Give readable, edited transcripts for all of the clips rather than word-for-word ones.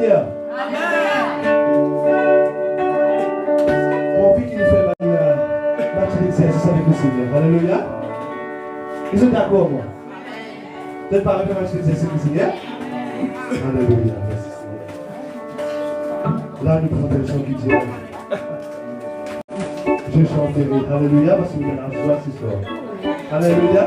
Seigneur. Pour qui nous fait match d'exercice avec le Seigneur. Alléluia. Ils sont d'accord, moi. Vous êtes pas avec le match d'exercice avec le Seigneur? Alléluia. Merci Seigneur. Là, nous chantons le chant qui dit je chanterai. Alléluia. Parce que nous avons la joie ce soir. Alléluia.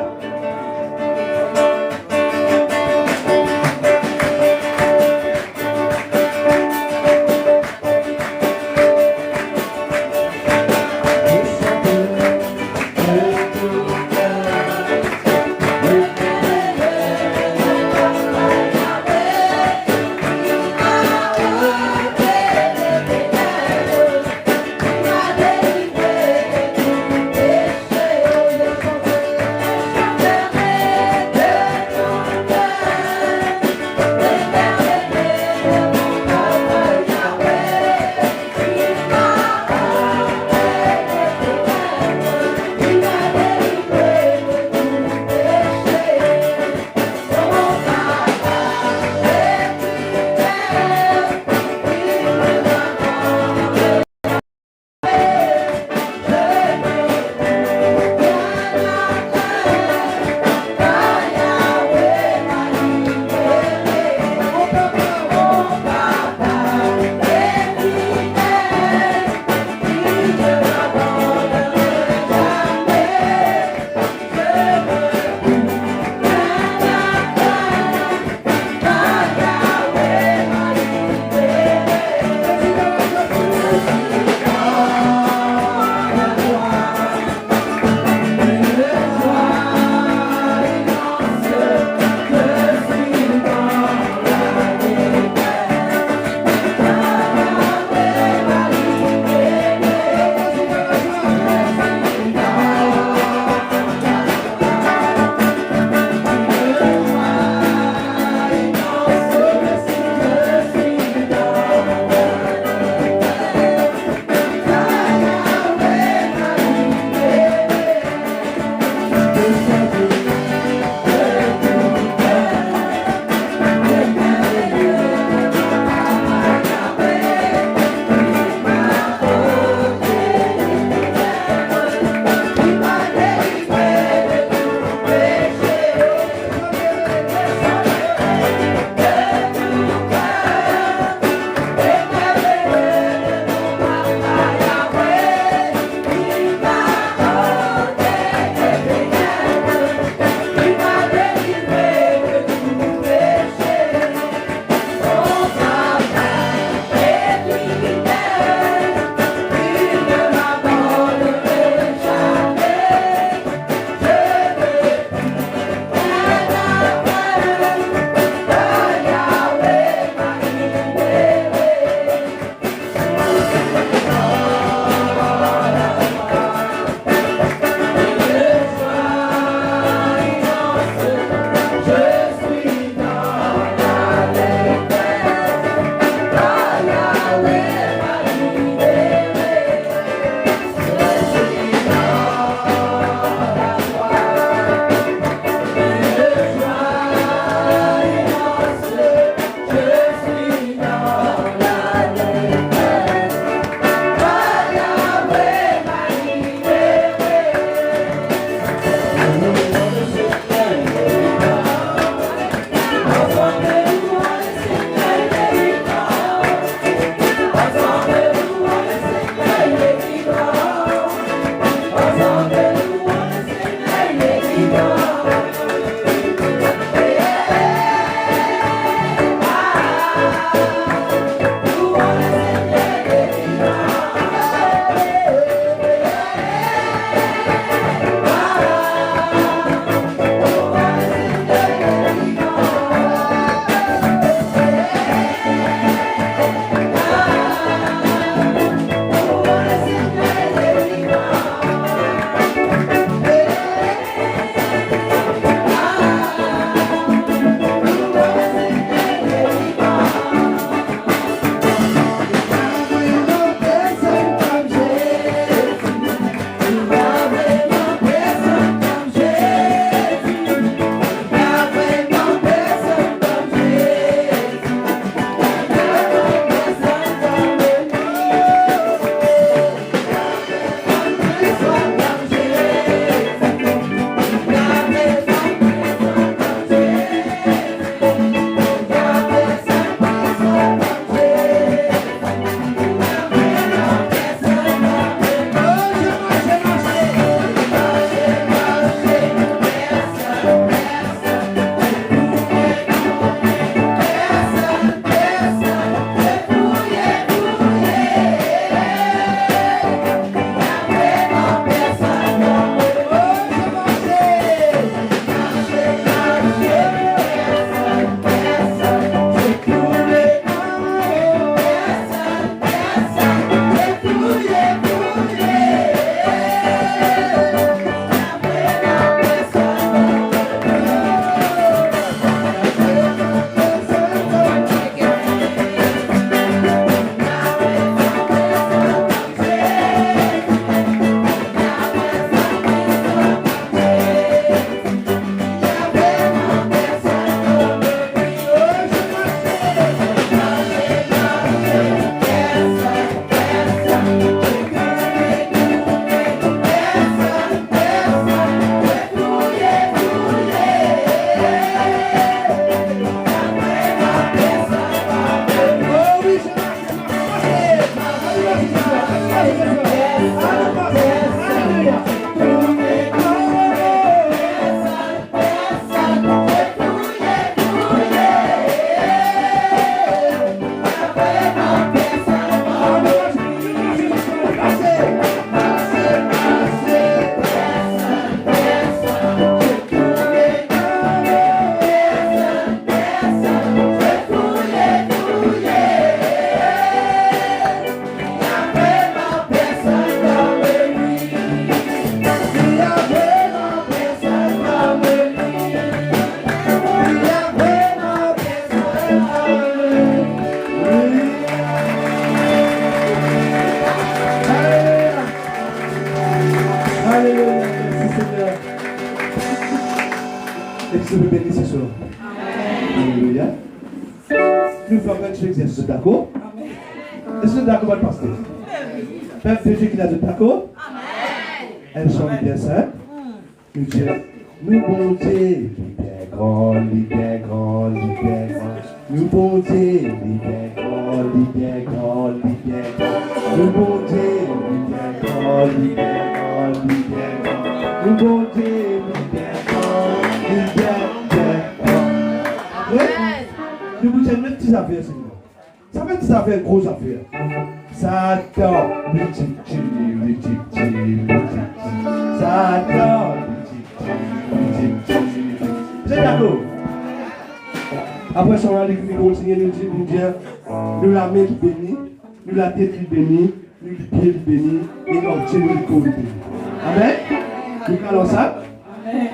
Est-ce que vous bénissez ce soir? Alléluia. Nous faisons un petit exercice, d'accord? Est-ce que vous êtes d'accord avec le pasteur? Père Dieu qui l'a dit d'accord? Elles sont bien simples. Nous disons, nous bon Dieu, libère grand, libère grand, libère grand. Nous bon Dieu, libère grand, libère grand, libère grand. Nous bon Dieu, libère grand, libère grand, libère grand. Nous bon Dieu, libère grand, libère grand. Après, nous vous disons une petite affaire, Seigneur. Ça fait une petite affaire, une grosse affaire. Satan, Satan, vous êtes d'accord? Après ça, on va aller continuer nous dire, nous la main qui bénit, nous la tête qui bénit, nous le pied qui bénit, et nous Dieu nous le corps qui bénit. Amen? Nous allons ça? Amen.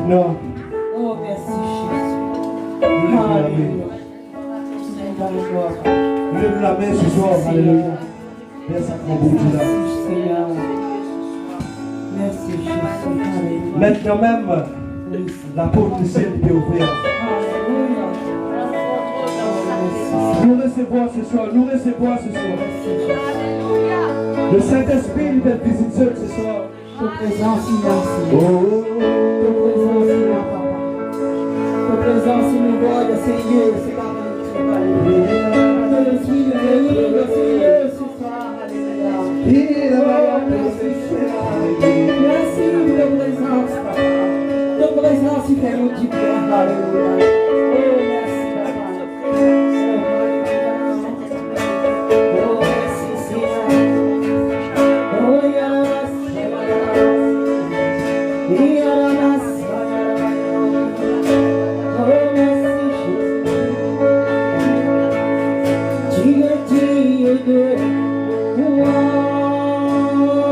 maintenant. Oh, merci Jésus. Nous lèvons la main. Nous lèvons la main ce soir. Alléluia. Vers sa grand Dieu là. Merci Seigneur. Merci Jésus. Maintenant même, la porte du ciel est ouverte. Nous recevons ce soir. Nous recevons ce soir. Le Saint-Esprit est visiteur ce soir. Ta présence est là, Oh. ta présence est là, papa. Ta présence est nous voit, Seigneur, c'est pas mal. Que l'esprit de Dieu, Seigneur, ce soir, alléluia. Merci de ta présence, papa. Ta présence, il fait nous du bien, alléluia. Oh, merci, papa. Oh, merci, Seigneur. Oh, yes. Oh,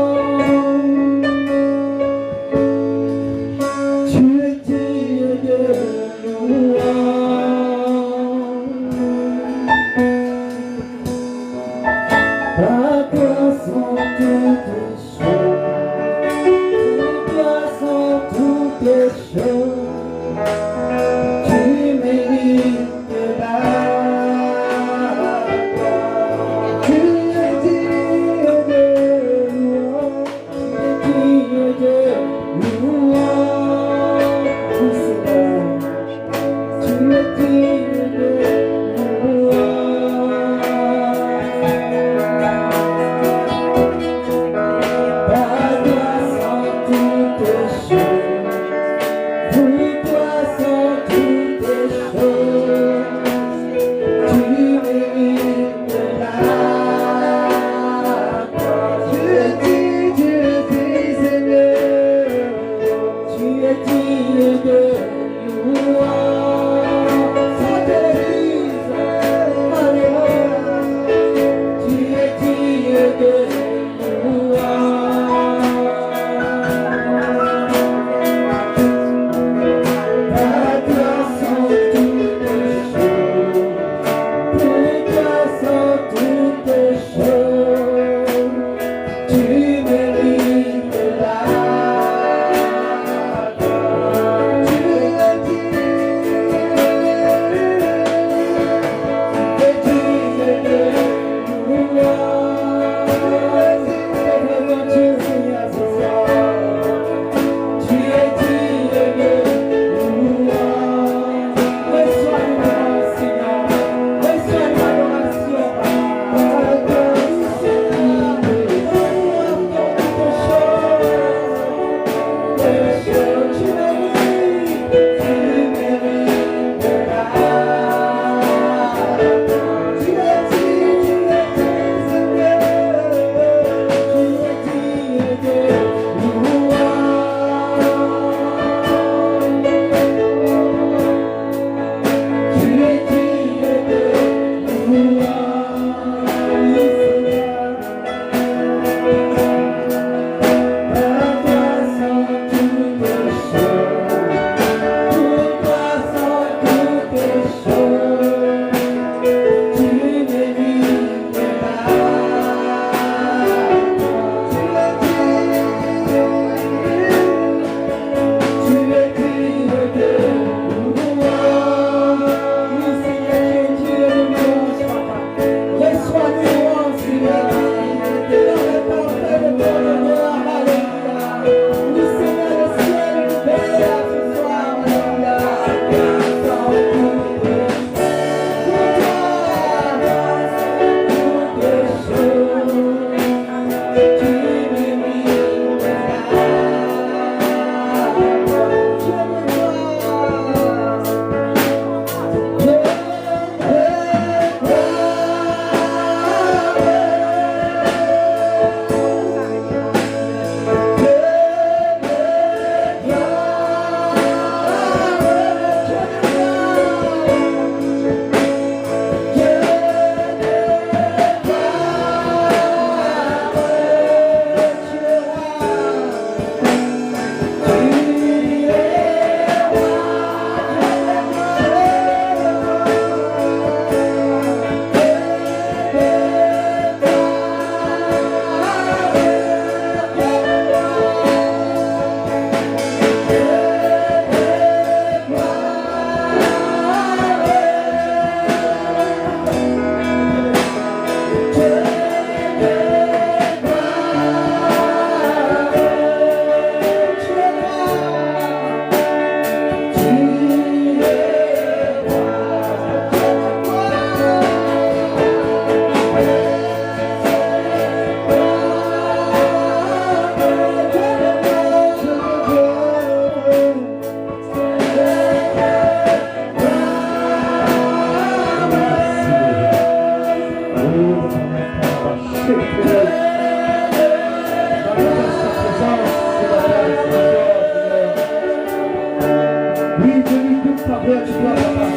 faveur de toi, papa.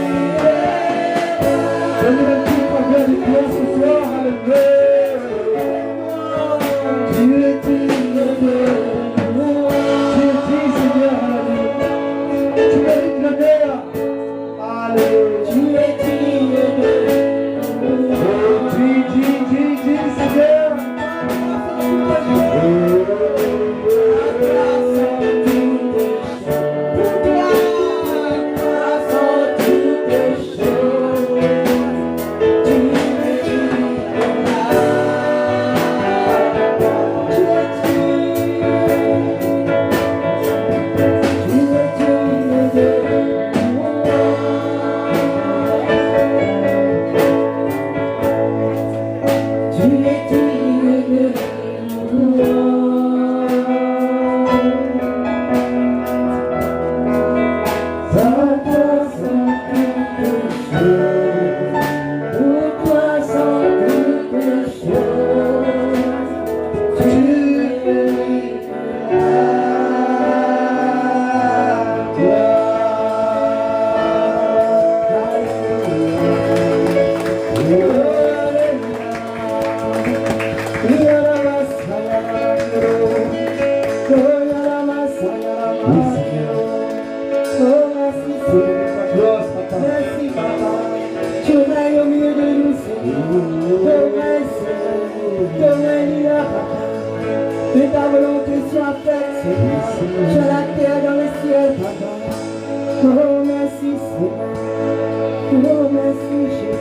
Donne-nous une petite faveur de toi ce soir, alléluia. Tu es digne, Seigneur, alléluia. Tu mérites l'honneur, alléluia. Tu es digne, Seigneur. Que ta volonté soit faite sur la terre, dans le ciel, papa. Oh, merci, Seigneur. Oh, merci, Jésus.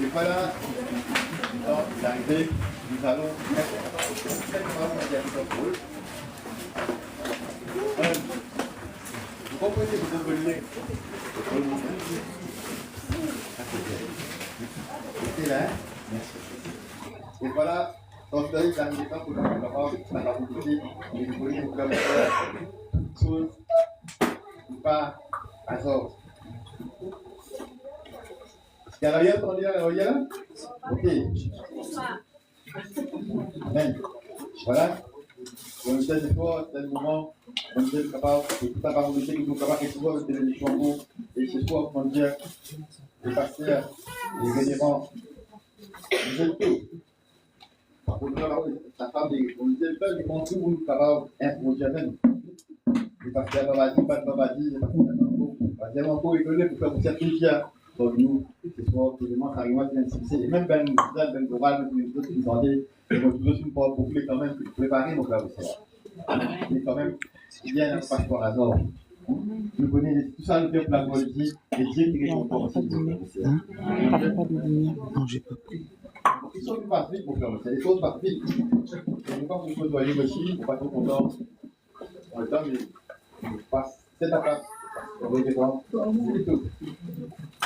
Et voilà, dans l'arrivée, nous allons mettre vous comprenez, vous comprenez. Restez là, merci. Et voilà, donc vous avez l'arrivée pour nous avoir la capacité de nous poser une chose pas à sort. Il y a rien entendu là, ok. Amen. Voilà. Donc, tel effort, tel moment, on est capable, et tout à part, on est capable de recevoir le télévision et ce soir, mon Dieu, les pasteurs, les vénérants, vous êtes tous. La femme, on est peur du monde où nous sommes capables d'imposer même. Les pasteurs, babadi, pas de babadi, les pasteurs, encore étonné pour faire cette plaisir. Donc, nous, ce soir, évidemment, ça arrive à bien succès. Et même Ben Goral, nous autres qui nous demandaient, ils vont toujours une fois pour quand même préparer nos plats aussi. Mais quand même, il y a un passeport à l'or. Nous connaissons tout ça, le peuple, la politique, et Dieu qui répond pour aussi. Non, j'ai pas pris. Les choses passent vite pour faire le les choses passent vite. On ne peut pas vous doit aller aussi, on ne peut pas trop content. On le temps, mais on passe cette étape. On va y voir.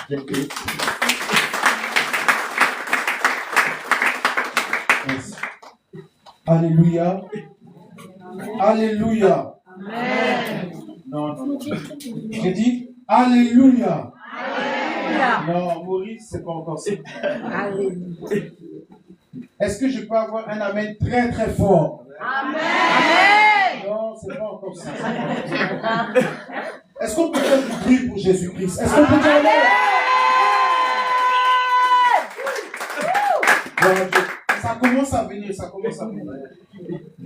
C'est tout. Alléluia. Alléluia. Amen. Non, non. J'ai dit Alléluia. Alléluia. Non, Maurice, c'est pas encore ça. Alléluia. Est-ce que je peux avoir un amen très très fort? Amen. Non, c'est pas encore ça. Est-ce qu'on peut faire du bruit pour Jésus-Christ? Est-ce qu'on peut dire Amen? Gloire à Dieu. Ça commence à venir, ça commence à venir.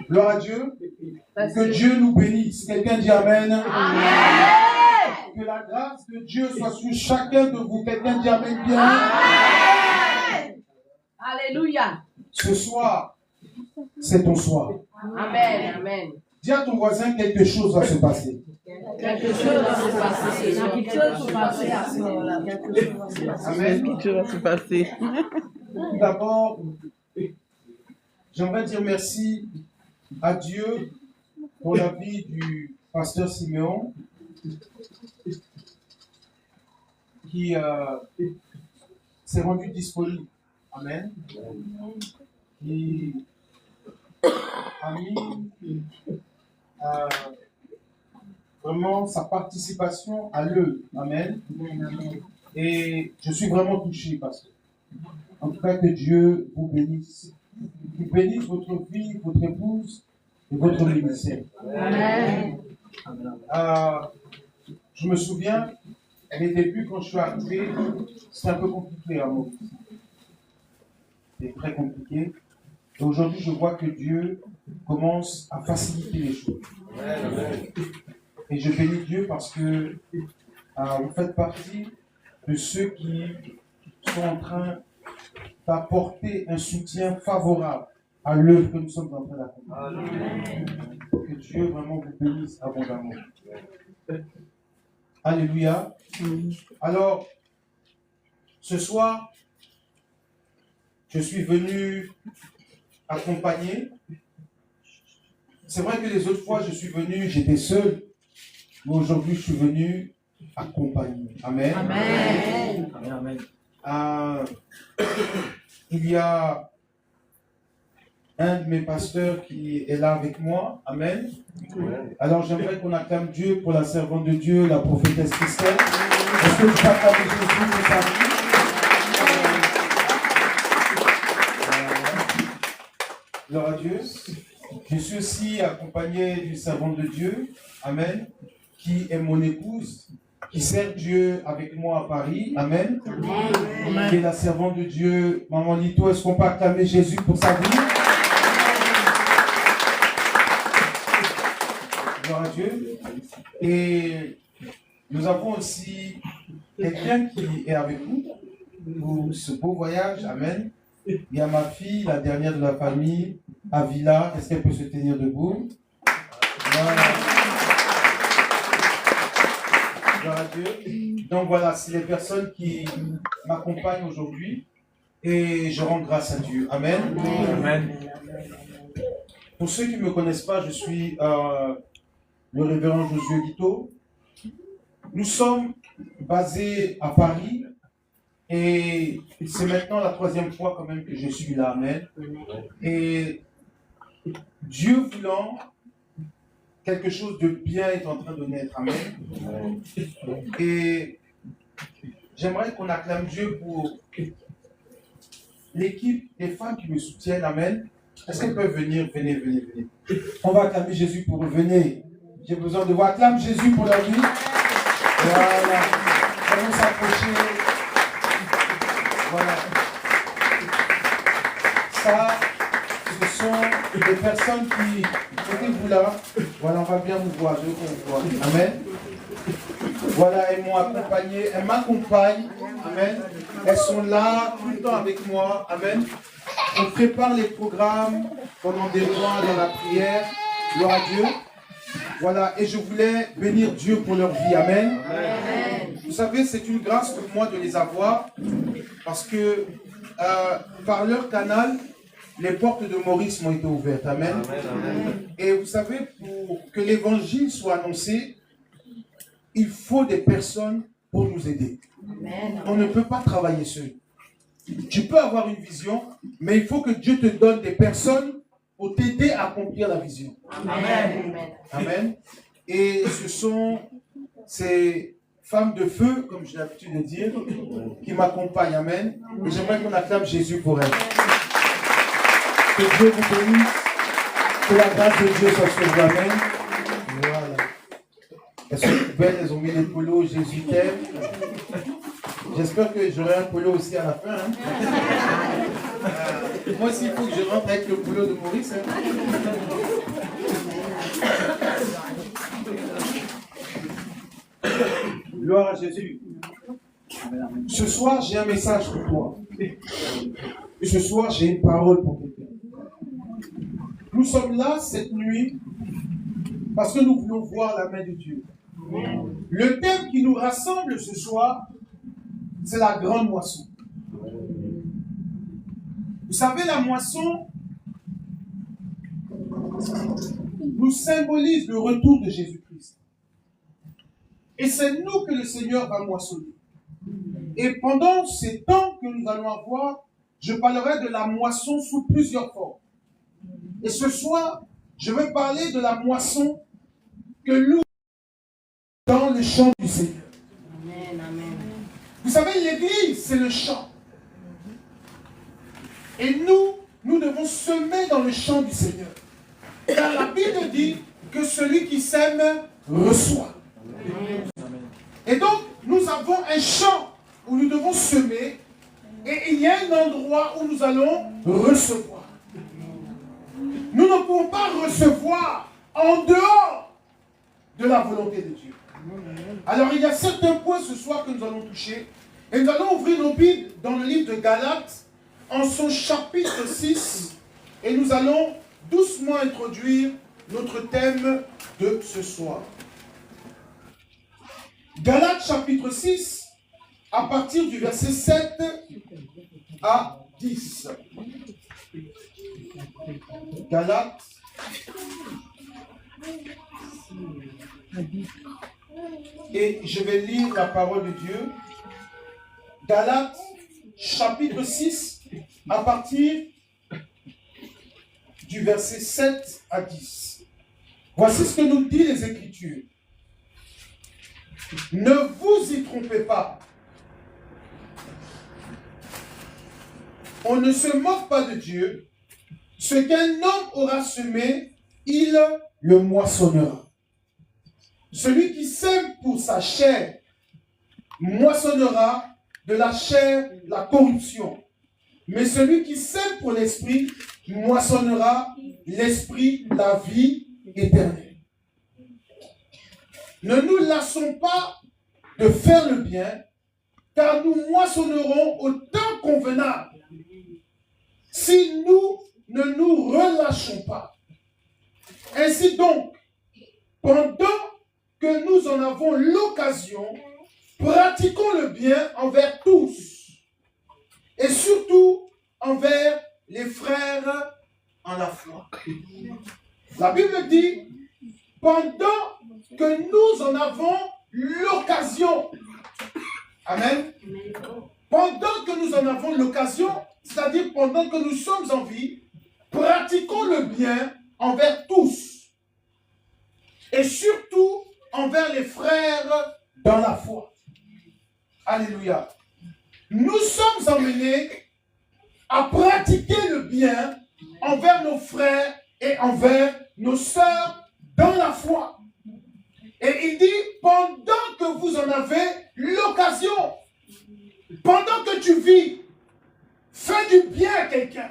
Gloire à Dieu. Que Dieu nous bénisse. Quelqu'un dit Amen. Amen. Que la grâce de Dieu soit sur chacun de vous. Quelqu'un dit Amen bien. Amen. Alléluia. Ce soir, c'est ton soir. Amen. Amen. Dis à ton voisin, quelque chose va se passer. Quelque chose va se passer. Quelque chose va se passer. Amen. Quelque chose va se passer. Tout d'abord, j'aimerais dire merci à Dieu pour la vie du pasteur Siméon qui s'est rendu disponible. Amen. Qui a mis vraiment sa participation à l'œuvre. Amen. Et je suis vraiment touché, pasteur. En tout cas, que Dieu vous bénisse. Vous bénisse votre vie, votre épouse et votre ministère. Amen. Je me souviens, les débuts, quand je suis arrivé, c'était un peu compliqué à moi. C'était très compliqué. Et aujourd'hui, je vois que Dieu commence à faciliter les choses. Et je bénis Dieu parce que vous faites partie de ceux qui sont en train d'apporter un soutien favorable à l'œuvre que nous sommes en train d'accomplir. Que Dieu vraiment vous bénisse abondamment. Alléluia. Alors, ce soir, je suis venu accompagner. C'est vrai que les autres fois, je suis venu, j'étais seul. Mais aujourd'hui, je suis venu accompagner. Amen. Amen. Amen. Il y a un de mes pasteurs qui est là avec moi. Amen. Alors j'aimerais qu'on acclame Dieu pour la servante de Dieu, la prophétesse Christelle. Est-ce que tu peux acclamer Jésus pour sa vie? Gloire à Dieu. Je suis aussi accompagné d'une servante de Dieu. Amen. Qui est mon épouse, qui sert Dieu avec moi à Paris. Amen. Amen. Qui est la servante de Dieu. Maman Lito, est-ce qu'on peut acclamer Jésus pour sa vie? Gloire à Dieu. Et nous avons aussi quelqu'un qui est avec nous pour ce beau voyage. Amen. Il y a ma fille, la dernière de la famille, Avila. Est-ce qu'elle peut se tenir debout? Voilà. Gloire à Dieu. Donc voilà, c'est les personnes qui m'accompagnent aujourd'hui. Et je rends grâce à Dieu. Amen. Amen. Pour ceux qui ne me connaissent pas, je suis le révérend Josué Guito. Nous sommes basés à Paris et c'est maintenant la 3e fois quand même que je suis là. Amen. Et Dieu voulant, quelque chose de bien est en train de naître. Amen. Et j'aimerais qu'on acclame Dieu pour l'équipe des femmes qui me soutiennent. Amen. Est-ce qu'elles peuvent venir? Venez. On va acclamer Jésus pour venir. J'ai besoin de vous. Acclame Jésus pour la vie. Voilà. Allons s'approcher. Voilà. Ça, ce sont des personnes qui, mettez-vous là. Voilà, on va bien vous voir. Je vous vois. Amen. Voilà, elles m'ont accompagné. Elles m'accompagnent. Amen. Elles sont là tout le temps avec moi. Amen. On prépare les programmes pendant des mois dans la prière. Gloire à Dieu. Voilà, et je voulais bénir Dieu pour leur vie. Amen. Amen. Vous savez, c'est une grâce pour moi de les avoir parce que par leur canal, les portes de Maurice m'ont été ouvertes. Amen. Amen. Et vous savez, pour que l'évangile soit annoncé, il faut des personnes pour nous aider. Amen. On ne peut pas travailler seul. Tu peux avoir une vision, mais il faut que Dieu te donne des personnes pour t'aider à accomplir la vision. Amen. Amen. Et ce sont ces femmes de feu, comme j'ai l'habitude de dire, qui m'accompagnent. Amen. Et j'aimerais qu'on acclame Jésus pour elles. Que Dieu vous bénisse. Que la grâce de Dieu soit sur vous. Amen. Voilà. Elles sont belles, elles ont mis les polos, Jésus t'aime. J'espère que j'aurai un polo aussi à la fin. Hein. Moi aussi, il faut que je rentre avec le polo de Maurice. Hein. Gloire à Jésus. Ce soir, j'ai un message pour toi. Et ce soir, j'ai une parole pour quelqu'un. Nous sommes là cette nuit parce que nous voulons voir la main de Dieu. Le thème qui nous rassemble ce soir, c'est la grande moisson. Vous savez, la moisson nous symbolise le retour de Jésus-Christ. Et c'est nous que le Seigneur va moissonner. Et pendant ces temps que nous allons avoir, je parlerai de la moisson sous plusieurs formes. Et ce soir, je vais parler de la moisson que nous dans le champ du Seigneur. Amen, amen. Vous savez, l'église, c'est le champ. Et nous devons semer dans le champ du Seigneur. Car la Bible dit que celui qui sème reçoit. Amen. Et donc, nous avons un champ où nous devons semer et il y a un endroit où nous allons recevoir. Nous ne pouvons pas recevoir en dehors de la volonté de Dieu. Alors, il y a certains points ce soir que nous allons toucher. Et nous allons ouvrir nos Bibles dans le livre de Galates, en son chapitre 6. Et nous allons doucement introduire notre thème de ce soir. Galates chapitre 6, à partir du verset 7 à 10. Galates. Et je vais lire la parole de Dieu. Galates, chapitre 6, à partir du verset 7 à 10. Voici ce que nous dit les Écritures. Ne vous y trompez pas. On ne se moque pas de Dieu. Ce qu'un homme aura semé, il le moissonnera. Celui qui sème pour sa chair moissonnera de la chair la corruption. Mais celui qui sème pour l'esprit moissonnera l'esprit la vie éternelle. Ne nous lassons pas de faire le bien, car nous moissonnerons au temps convenable. Si nous ne nous relâchons pas. Ainsi donc, pendant que nous en avons l'occasion, pratiquons le bien envers tous. et surtout envers les frères en la foi. La Bible dit, pendant que nous en avons l'occasion, amen, pendant que nous en avons l'occasion, c'est-à-dire pendant que nous sommes en vie, pratiquons le bien envers tous, et surtout envers les frères dans la foi. Alléluia. Nous sommes emmenés à pratiquer le bien envers nos frères et envers nos sœurs dans la foi. Et il dit, pendant que vous en avez l'occasion, pendant que tu vis, fais du bien à quelqu'un.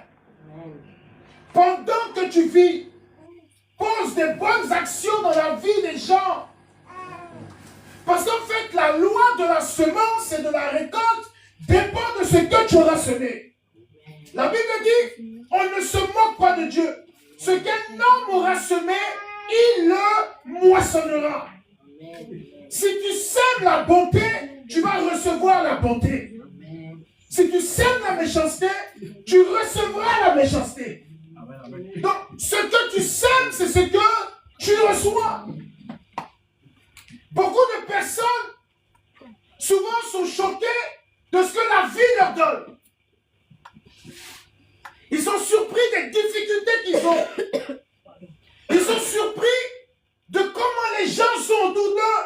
Pendant que tu vis, pose des bonnes actions dans la vie des gens. Parce qu'en fait, la loi de la semence et de la récolte dépend de ce que tu auras semé. La Bible dit, on ne se moque pas de Dieu. Ce qu'un homme aura semé, il le moissonnera. Si tu sèmes la bonté, tu vas recevoir la bonté. Si tu sèmes la méchanceté, tu recevras la méchanceté. Donc, ce que tu sèmes, c'est ce que tu reçois. Beaucoup de personnes, souvent, sont choquées de ce que la vie leur donne. Ils sont surpris des difficultés qu'ils ont. Ils sont surpris de comment les gens sont autour d'eux.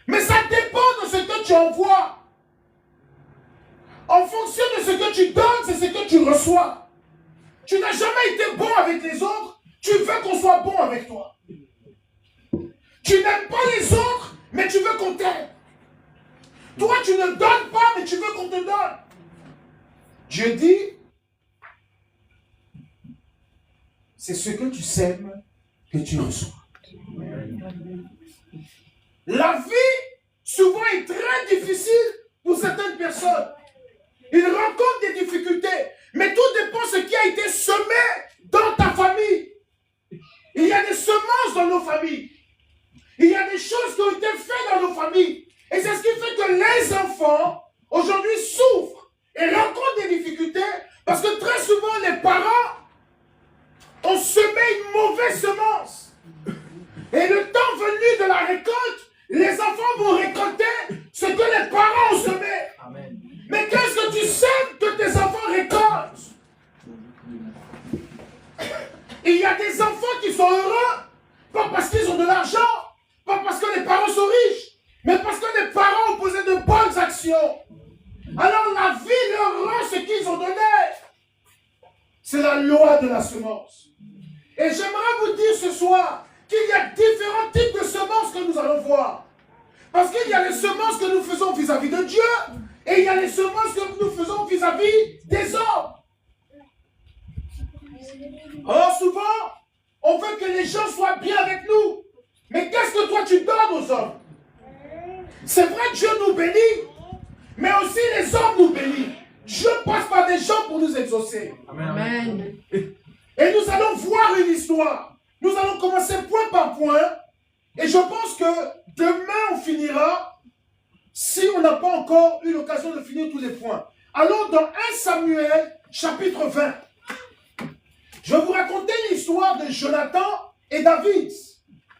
Mais ça dépend de ce que tu envoies. En fonction de ce que tu donnes, c'est ce que tu reçois. Tu n'as jamais été bon avec les autres, tu veux qu'on soit bon avec toi. Tu n'aimes pas les autres, mais tu veux qu'on t'aime. Toi, tu ne donnes pas, mais tu veux qu'on te donne. Dieu dit, c'est ce que tu sèmes que tu reçois. La vie, souvent, est très difficile pour certaines personnes. Ils rencontrent des difficultés, mais tout dépend de ce qui a été semé dans ta famille. Il y a des semences dans nos familles. Il y a des choses qui ont été faites dans nos familles. Et c'est ce qui fait que les enfants, aujourd'hui, souffrent et rencontrent des difficultés parce que très souvent, les parents ont semé une mauvaise semence. Et le temps venu de la récolte, les enfants vont récolter ce que les parents ont semé. Amen. Mais qu'est-ce que tu sèmes que tes enfants récoltent? Il y a des enfants qui sont heureux, pas parce qu'ils ont de l'argent, pas parce que les parents sont riches, mais parce que les parents ont posé de bonnes actions. Alors la vie leur rend ce qu'ils ont donné. C'est la loi de la semence. Et j'aimerais vous dire ce soir qu'il y a différents types de semences que nous allons voir. Parce qu'il y a les semences que nous faisons vis-à-vis de Dieu, et il y a les semences que nous faisons vis-à-vis des hommes. Alors souvent, on veut que les gens soient bien avec nous. Mais qu'est-ce que toi tu donnes aux hommes? C'est vrai que Dieu nous bénit, mais aussi les hommes nous bénissent. Dieu passe par des gens pour nous exaucer. Amen. Et nous allons voir une histoire. Nous allons commencer point par point. Et je pense que demain on finira, si on n'a pas encore eu l'occasion de finir tous les points. Allons dans 1 Samuel, chapitre 20. Je vais vous raconter l'histoire de Jonathan et David.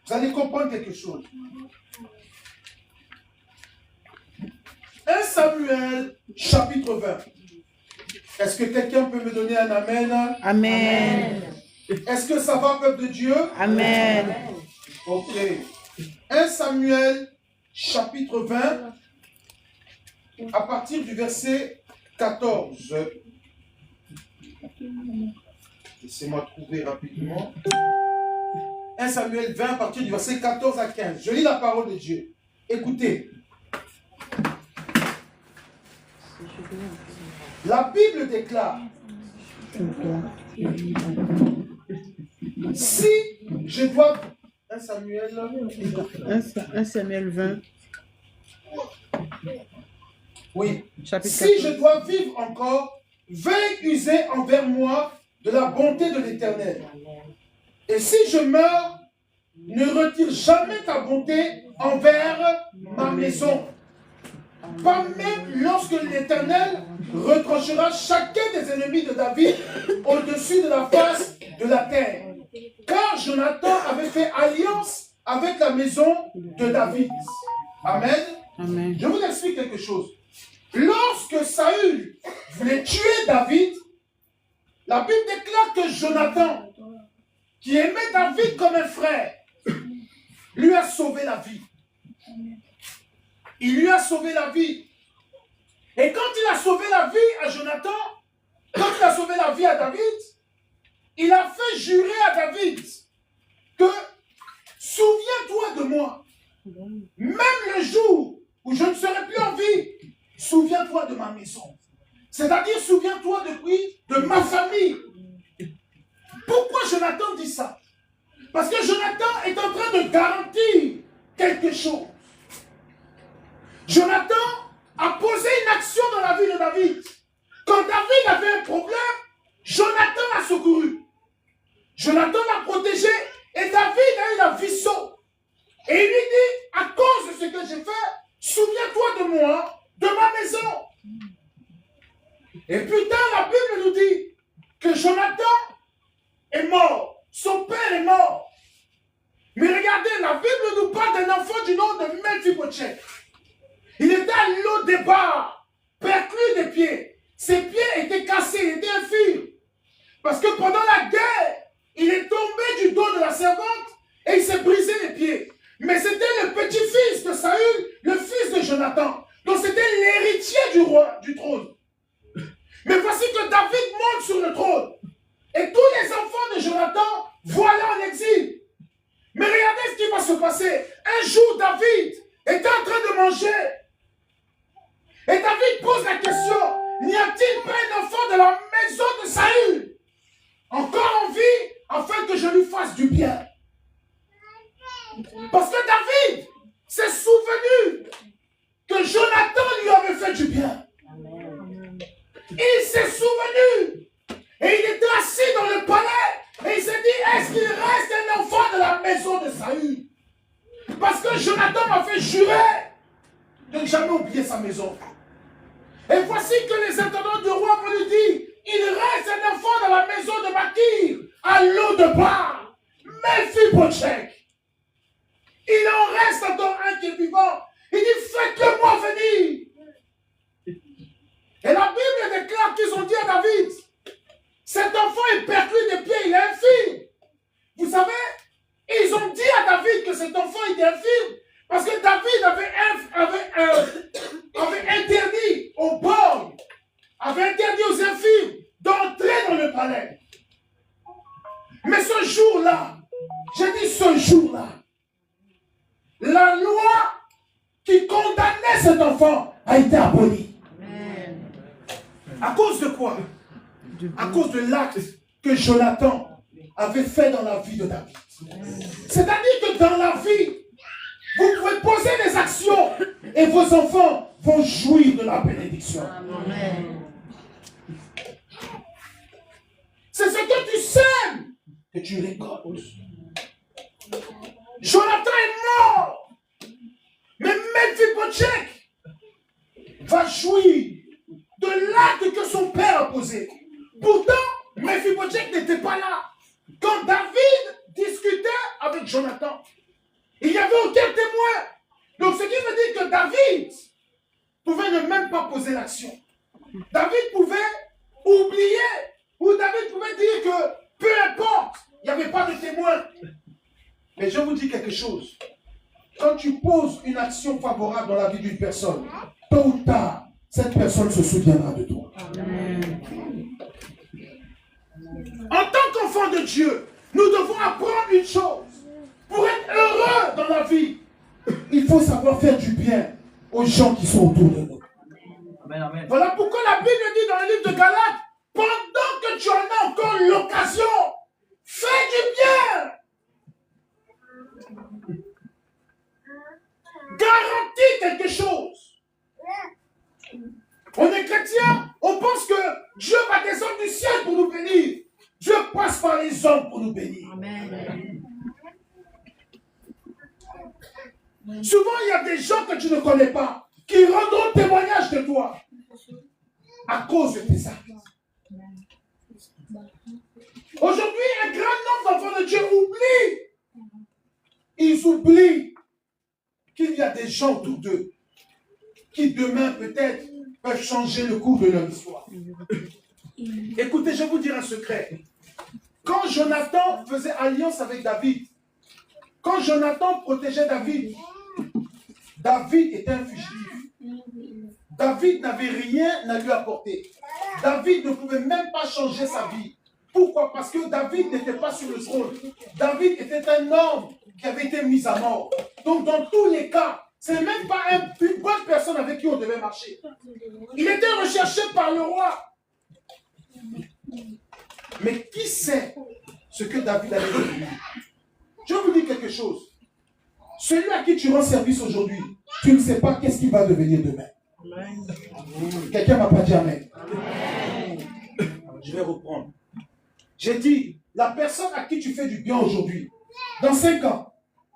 Vous allez comprendre quelque chose. 1 Samuel, chapitre 20. Est-ce que quelqu'un peut me donner un amen? Amen. Est-ce que ça va, peuple de Dieu? Amen. Ok. 1 Samuel, chapitre 20, à partir du verset 14. Laissez-moi trouver rapidement. 1 Samuel 20, à partir du verset 14 à 15. Je lis la parole de Dieu. Écoutez. La Bible déclare: si je dois... 1 Samuel... 1 Samuel 20. Oui. Chapitre si 14. je dois vivre encore, veuille user envers moi de la bonté de l'Éternel. Et si je meurs, ne retire jamais ta bonté envers ma maison. pas même lorsque l'Éternel retranchera chacun des ennemis de David au-dessus de la face de la terre. Car Jonathan avait fait alliance avec la maison de David. Amen. Amen. Je vous explique quelque chose. Lorsque Saül voulait tuer David, la Bible déclare que Jonathan, qui aimait David comme un frère, lui a sauvé la vie. Il lui a sauvé la vie. Et quand il a sauvé la vie à Jonathan, quand il a sauvé la vie à David, il a fait jurer à David que souviens-toi de moi. Même le jour où je ne serai plus en vie, souviens-toi de ma maison. C'est-à-dire, souviens-toi de ma famille. Pourquoi Jonathan dit ça? Parce que Jonathan est en train de garantir quelque chose. Jonathan a posé une action dans la vie de David. Quand David avait un problème, Jonathan l'a secouru. Jonathan l'a protégé et David a eu la vie sauve. Et il lui dit, à cause de ce que j'ai fait, souviens-toi de moi, de ma maison. Et plus tard, la Bible nous dit que Jonathan est mort. Son père est mort. Mais regardez, la Bible nous parle d'un enfant du nom de Mephibosheth. Il était à l'eau départ, perclus des pieds. Ses pieds étaient cassés, il était infirme. Parce que pendant la guerre, il est tombé du dos de la servante et il s'est brisé les pieds. Mais c'était le petit-fils de Saül, le fils de Jonathan. Donc c'était l'héritier du roi, du trône. Mais voici que David monte sur le trône. Et tous les enfants de Jonathan vont aller en exil. Mais regardez ce qui va se passer. Un jour, David était en train de manger. Et David pose la question, n'y a-t-il pas un enfant de la maison de Saül encore en vie, afin que je lui fasse du bien? Parce que David s'est souvenu que Jonathan lui avait fait du bien. Il s'est souvenu. Et il était assis dans le palais. Et il s'est dit, est-ce qu'il reste un enfant de la maison de Saül? Parce que Jonathan m'a fait jurer de ne jamais oublier sa maison. Et voici que les intendants du roi vont lui dire, il reste un enfant dans la maison de Makir, à l'eau de Bar, Mephibosheth. Il en reste encore un qui est vivant. Il dit, faites-le moi venir. Et la Bible déclare qu'ils ont dit à David, cet enfant est perclus des pieds, il est infirme. Vous savez, ils ont dit à David que cet enfant était infirme parce que David avait interdit aux borgnes, avait interdit aux infirmes d'entrer dans le palais. Mais ce jour-là, j'ai dit ce jour-là, la loi qui condamnait cet enfant a été abolie. À cause de quoi? À cause de l'acte que Jonathan avait fait dans la vie de David. C'est-à-dire que dans la vie, vous pouvez poser des actions et vos enfants vont jouir de la bénédiction. Amen. C'est ce que tu sèmes que tu récoltes. Jonathan est mort, mais Mephibosheth va jouir de l'acte que son père a posé. Pourtant, Mephibosheth n'était pas là. Quand David discutait avec Jonathan, il n'y avait aucun témoin. Donc ce qui veut dire que David pouvait ne même pas poser l'action. David pouvait oublier, ou David pouvait dire que peu importe, il n'y avait pas de témoin. Mais je vous dis quelque chose. Quand tu poses une action favorable dans la vie d'une personne, tôt ou tard, cette personne se souviendra de toi. Amen. En tant qu'enfant de Dieu, nous devons apprendre une chose. Pour être heureux dans la vie, il faut savoir faire du bien aux gens qui sont autour de nous. Amen, amen. Voilà pourquoi la Bible dit dans le livre de Galates, pendant que tu en as encore l'occasion, fais du bien. Garantis quelque chose. On est chrétien, on pense que Dieu va descendre du ciel pour nous bénir. Dieu passe par les hommes pour nous bénir. Amen. Souvent, il y a des gens que tu ne connais pas, qui qui rendront témoignage de toi à cause de tes actes. Aujourd'hui, un grand nombre d'enfants de Dieu oublient. Ils oublient qu'il y a des gens autour d'eux qui demain peut-être peuvent changer le cours de leur histoire. Écoutez, je vais vous dire un secret. Quand Jonathan faisait alliance avec David, quand Jonathan protégeait David, David était un fugitif. David n'avait rien à lui apporter. David ne pouvait même pas changer sa vie. Pourquoi? Parce que David n'était pas sur le trône. David était un homme qui avait été mis à mort. Donc dans tous les cas, ce n'est même pas une bonne personne avec qui on devait marcher. Il était recherché par le roi. Mais qui sait ce que David allait devenir? Je vais vous dire quelque chose. Celui à qui tu rends service aujourd'hui, tu ne sais pas qu'est-ce qu'il va devenir demain. Quelqu'un ne m'a pas dit amen. Je vais reprendre. J'ai dit, la personne à qui tu fais du bien aujourd'hui, dans 5 ans,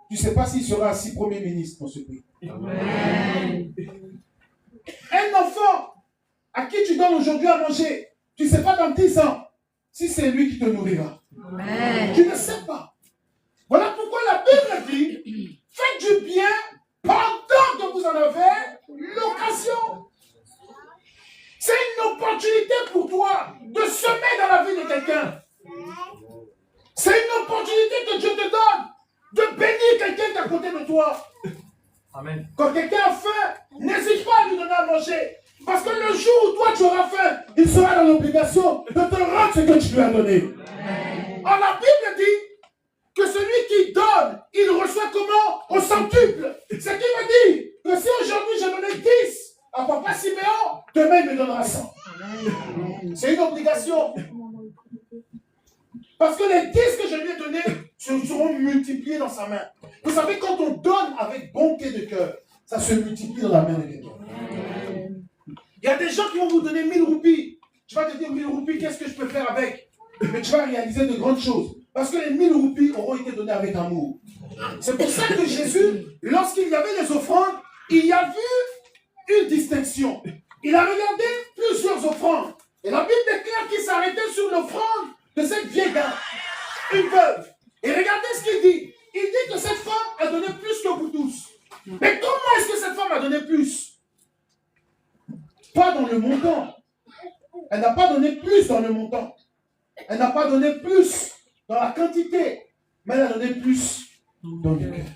tu ne sais pas s'il sera assis Premier ministre dans ce pays. Amen. Un enfant à qui tu donnes aujourd'hui à manger, tu ne sais pas dans 10 ans si c'est lui qui te nourrira. Amen. Tu ne sais pas. Voilà pourquoi la Bible dit, faites du bien pendant que vous en avez l'occasion. C'est une opportunité pour toi de semer dans la vie de quelqu'un. C'est une opportunité que Dieu te donne de bénir quelqu'un qui est à côté de toi. Amen. Quand quelqu'un a faim, n'hésite pas à lui donner à manger. Parce que le jour où toi tu auras faim, il sera dans l'obligation de te rendre ce que tu lui as donné. Amen. Alors la Bible dit que celui qui donne, il reçoit comment? Au centuple. Ce qui veut dire que si aujourd'hui je donnais 10 à Papa Siméon, demain il me donnera 100. Amen. C'est une obligation. Parce que les 10 que je lui ai donnés seront multipliés dans sa main. Vous savez, quand on donne avec bonté de cœur, ça se multiplie dans la main de quelqu'un. Il y a des gens qui vont vous donner 1000 roupies. Tu vas te dire 1000 roupies, qu'est-ce que je peux faire avec? Mais tu vas réaliser de grandes choses. Parce que les 1000 roupies auront été données avec amour. C'est pour ça que Jésus, lorsqu'il y avait les offrandes, il y a vu une distinction. Il a regardé plusieurs offrandes. Et la Bible déclare qu'il s'arrêtait sur l'offrande de cette vieille dame, une veuve. Et regardez ce qu'il dit. Il dit que cette femme a donné plus que vous tous. Mais comment est-ce que cette femme a donné plus? Pas dans le montant. Elle n'a pas donné plus dans le montant. Elle n'a pas donné plus dans la quantité. Mais elle a donné plus dans le cœur.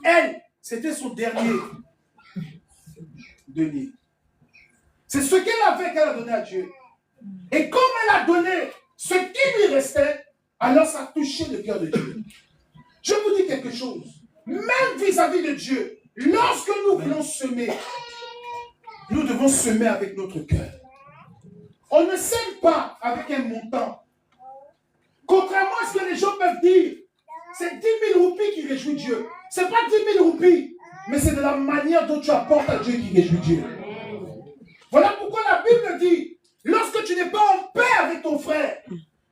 Elle, c'était son dernier denier. C'est ce qu'elle avait qu'elle a donné à Dieu. Et comme elle a donné ce qui lui restait, alors ça a touché le cœur de Dieu. Je vous dis quelque chose. Même vis-à-vis de Dieu, lorsque nous voulons semer, nous devons semer avec notre cœur. On ne sème pas avec un montant. Contrairement à ce que les gens peuvent dire, c'est 10 000 roupies qui réjouit Dieu. Ce n'est pas 10 000 roupies, mais c'est de la manière dont tu apportes à Dieu qui réjouit Dieu. Voilà pourquoi la Bible dit, lorsque tu n'es pas en paix avec ton frère,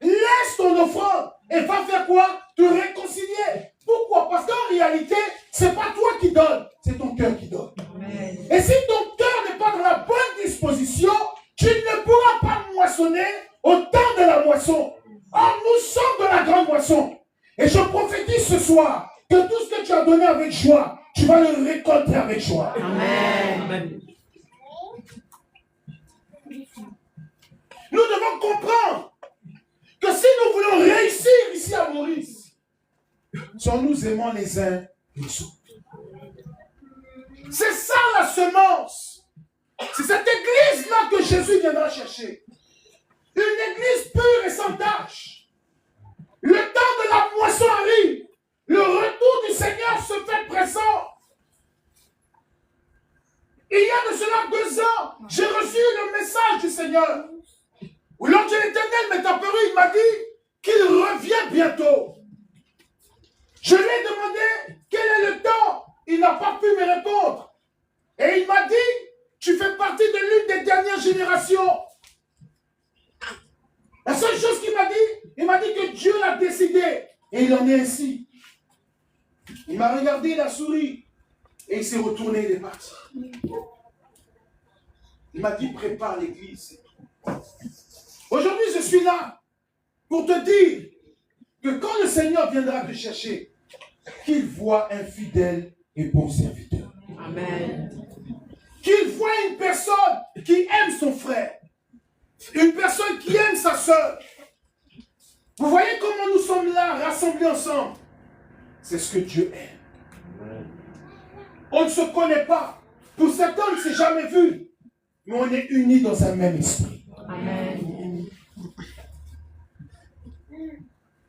laisse ton offrande et va faire quoi? Te réconcilier. Pourquoi? Parce qu'en réalité, ce n'est pas toi qui donnes, c'est ton cœur qui donne. Amen. Et si ton cœur n'est pas dans la bonne disposition, tu ne pourras pas moissonner au temps de la moisson. Or, nous sommes de la grande moisson. Et je prophétise ce soir que tout ce que tu as donné avec joie, tu vas le récolter avec joie. Amen. Amen. Nous devons comprendre que si nous voulons réussir ici à Maurice, c'est en nous aimant les uns les autres. C'est ça la semence. C'est cette église-là que Jésus viendra chercher. Une église pure et sans tache. Le temps de la moisson arrive. Le retour du Seigneur se fait pressant. Il y a de cela 2 ans, j'ai reçu le message du Seigneur. Où l'ange de l'Éternel m'est apparu, il m'a dit qu'il revient bientôt. Je lui ai demandé quel est le temps. Il n'a pas pu me répondre. Et il m'a dit, tu fais partie de l'une des dernières générations. La seule chose qu'il m'a dit, il m'a dit que Dieu l'a décidé. Et il en est ainsi. Il m'a regardé, il a souri. Et il s'est retourné, il est parti. Il m'a dit, prépare l'église. Aujourd'hui, je suis là pour te dire que quand le Seigneur viendra te chercher, qu'il voit un fidèle et bon serviteur. Amen. Qu'il voit une personne qui aime son frère. Une personne qui aime sa soeur. Vous voyez comment nous sommes là, rassemblés ensemble. C'est ce que Dieu aime. On ne se connaît pas. Pour certains, on ne s'est jamais vu. Mais on est unis dans un même esprit. Amen.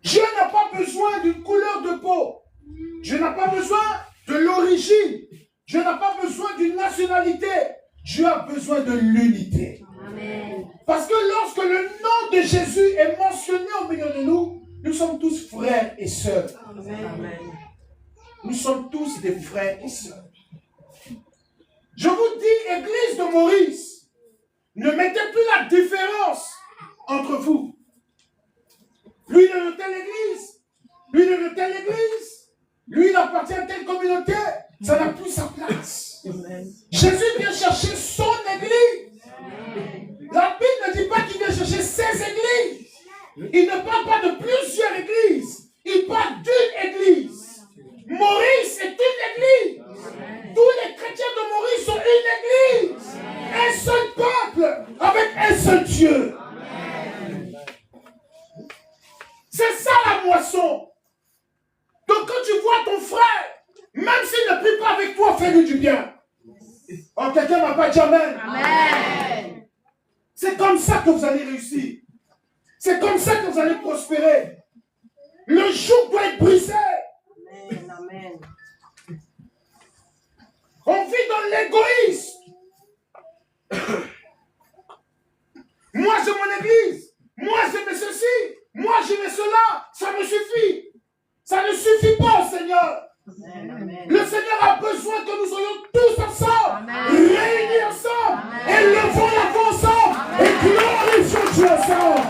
Dieu n'a pas besoin d'une couleur de peau. Dieu n'a pas besoin de l'origine. Dieu n'a pas besoin d'une nationalité. Dieu a besoin de l'unité. Amen. Parce que lorsque le nom de Jésus est mentionné au milieu de nous, nous sommes tous frères et sœurs. Amen. Nous sommes tous des frères et sœurs. Je vous dis, Église de Maurice, ne mettez plus la différence entre vous. Lui il est de telle église, lui il est de telle église, lui il appartient à telle communauté, ça n'a plus sa place. Amen. Jésus vient chercher son église. La Bible ne dit pas qu'il vient chercher ses églises. Il ne parle pas de plusieurs églises, il parle d'une église. Maurice est une église. Tous les chrétiens de Maurice sont une église. Un seul peuple avec un seul Dieu. C'est ça la moisson. Donc quand tu vois ton frère, même s'il ne prie pas avec toi, fais-lui du bien. Oh, quelqu'un m'a pas dit amen. Amen. C'est comme ça que vous allez réussir. C'est comme ça que vous allez prospérer. Le joug doit être brisé. Amen. Amen. On vit dans l'égoïsme. Moi, j'ai mon église. Moi, je mets ceci. Moi, je mets cela. Ça me suffit. Ça ne suffit pas au Seigneur. Amen. Le Seigneur a besoin que nous soyons tous ensemble, Amen. réunis ensemble, Amen. et levons la voix ensemble, Amen. et glorifions Dieu ensemble.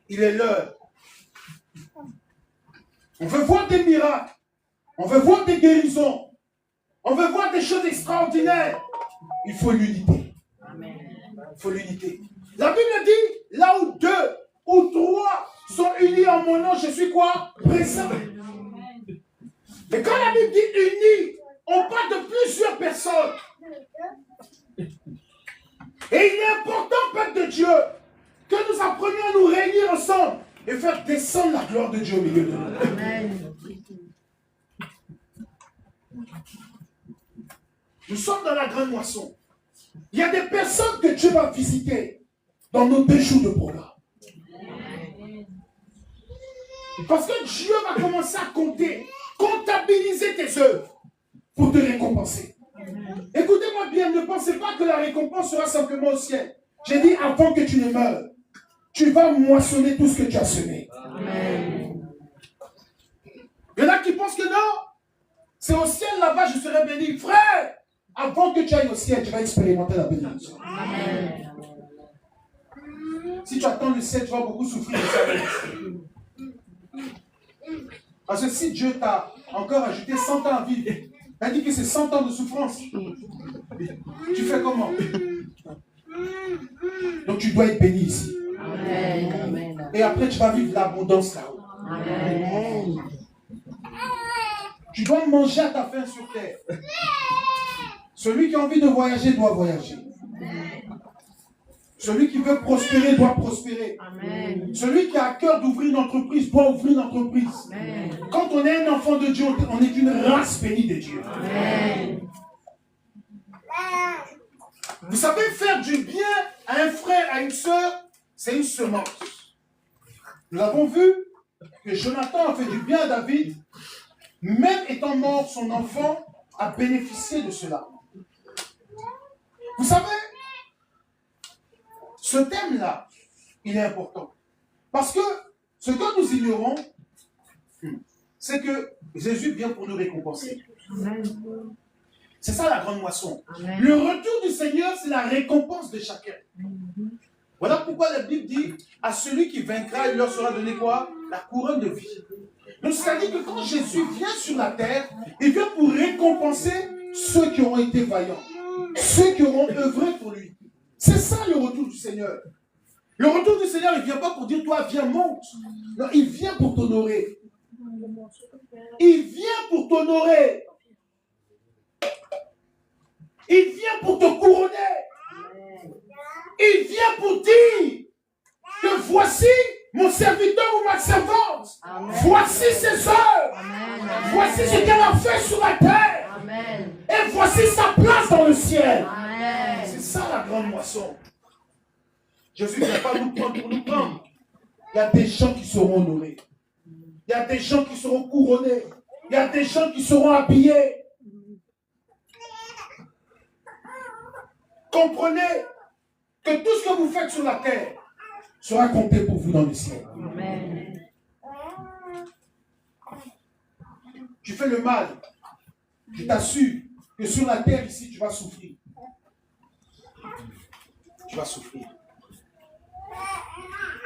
Il est l'heure. On veut voir des miracles. On veut voir des guérisons. On veut voir des choses extraordinaires. Il faut l'unité. Amen. Il faut l'unité. La Bible dit, là où 2 ou 3 sont unis en mon nom, je suis quoi? Présent. Mais quand la Bible dit unis, on parle de plusieurs personnes. Et il est important, peuple de Dieu, que nous apprenions à nous réunir ensemble et faire descendre la gloire de Dieu au milieu de nous. Amen. Nous sommes dans la grande moisson. Il y a des personnes que Dieu va visiter dans nos 2 jours de programme. Parce que Dieu va commencer à compter, comptabiliser tes œuvres pour te récompenser. Écoutez-moi bien, ne pensez pas que la récompense sera simplement au ciel. J'ai dit avant que tu ne meures, tu vas moissonner tout ce que tu as semé. Amen. Il y en a qui pensent que non, c'est au ciel là-bas je serai béni. Frère, avant que tu ailles au ciel, tu vas expérimenter la bénédiction. Amen. Si tu attends le ciel, tu vas beaucoup souffrir de ça. Parce que si Dieu t'a encore ajouté 100 ans à vivre, il dit que c'est 100 ans de souffrance. Tu fais comment? Donc tu dois être béni ici. Amen. Et après tu vas vivre l'abondance là-haut. Amen. Tu dois manger à ta faim sur terre. Celui qui a envie de voyager doit voyager. Celui qui veut prospérer doit prospérer. Amen. Celui qui a à cœur d'ouvrir une entreprise doit ouvrir une entreprise. Amen. Quand on est un enfant de Dieu, on est une race bénie de Dieu. Amen. Vous savez, faire du bien à un frère, à une sœur, c'est une semence. Nous avons vu que Jonathan a fait du bien à David. Même étant mort, son enfant a bénéficié de cela. Vous savez, ce thème-là, il est important. Parce que ce que nous ignorons, c'est que Jésus vient pour nous récompenser. C'est ça la grande moisson. Amen. Le retour du Seigneur, c'est la récompense de chacun. Voilà pourquoi la Bible dit, à celui qui vaincra, il leur sera donné quoi? la couronne de vie. Donc, c'est-à-dire que quand Jésus vient sur la terre, il vient pour récompenser ceux qui auront été vaillants, ceux qui auront œuvré pour lui. C'est ça le retour du Seigneur. Le retour du Seigneur, il ne vient pas pour dire, toi, viens, monte. Non, il vient pour t'honorer. Il vient pour t'honorer. Il vient pour te couronner. Il vient pour dire que voici mon serviteur ou ma servante. Amen. Voici ses œuvres. Amen. Voici ce qu'elle a fait sur la terre. Amen. Et voici sa place dans le ciel. Amen. C'est ça la grande moisson. Jésus ne vient pas nous prendre pour nous prendre. Il y a des gens qui seront honorés. Il y a des gens qui seront couronnés. Il y a des gens qui seront habillés. Comprenez que tout ce que vous faites sur la terre sera compté pour vous dans le ciel. Amen. Tu fais le mal. Je t'assure que sur la terre ici, tu vas souffrir. Tu vas souffrir.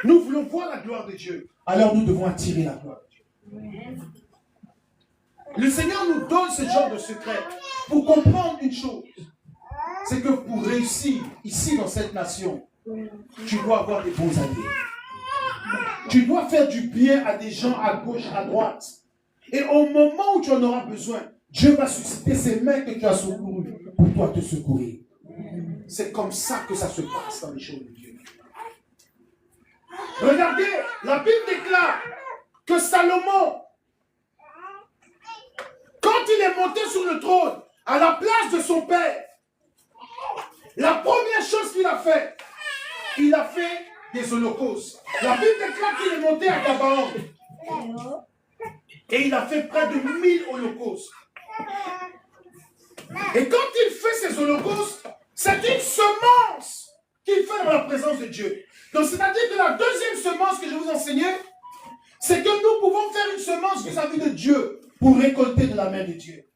Nous voulons voir la gloire de Dieu. Alors nous devons attirer la gloire de Dieu. Le Seigneur nous donne ce genre de secret pour comprendre une chose. C'est que pour réussir ici dans cette nation, tu dois avoir des bons alliés. Tu dois faire du bien à des gens à gauche, à droite. Et au moment où tu en auras besoin, Dieu va susciter ces mains que tu as secourus pour toi te secourir. C'est comme ça que ça se passe dans les choses de Dieu. Regardez, la Bible déclare que Salomon, quand il est monté sur le trône, à la place de son père, la première chose qu'il a fait, il a fait des holocaustes. La Bible déclare qu'il est monté à Gabaon. Et il a fait près de 1000 holocaustes. Et quand il fait ces holocaustes, c'est une semence qu'il fait dans la présence de Dieu. Donc c'est-à-dire que la deuxième semence que je vais vous enseigner, c'est que nous pouvons faire une semence vis-à-vis de Dieu pour récolter de la main de Dieu.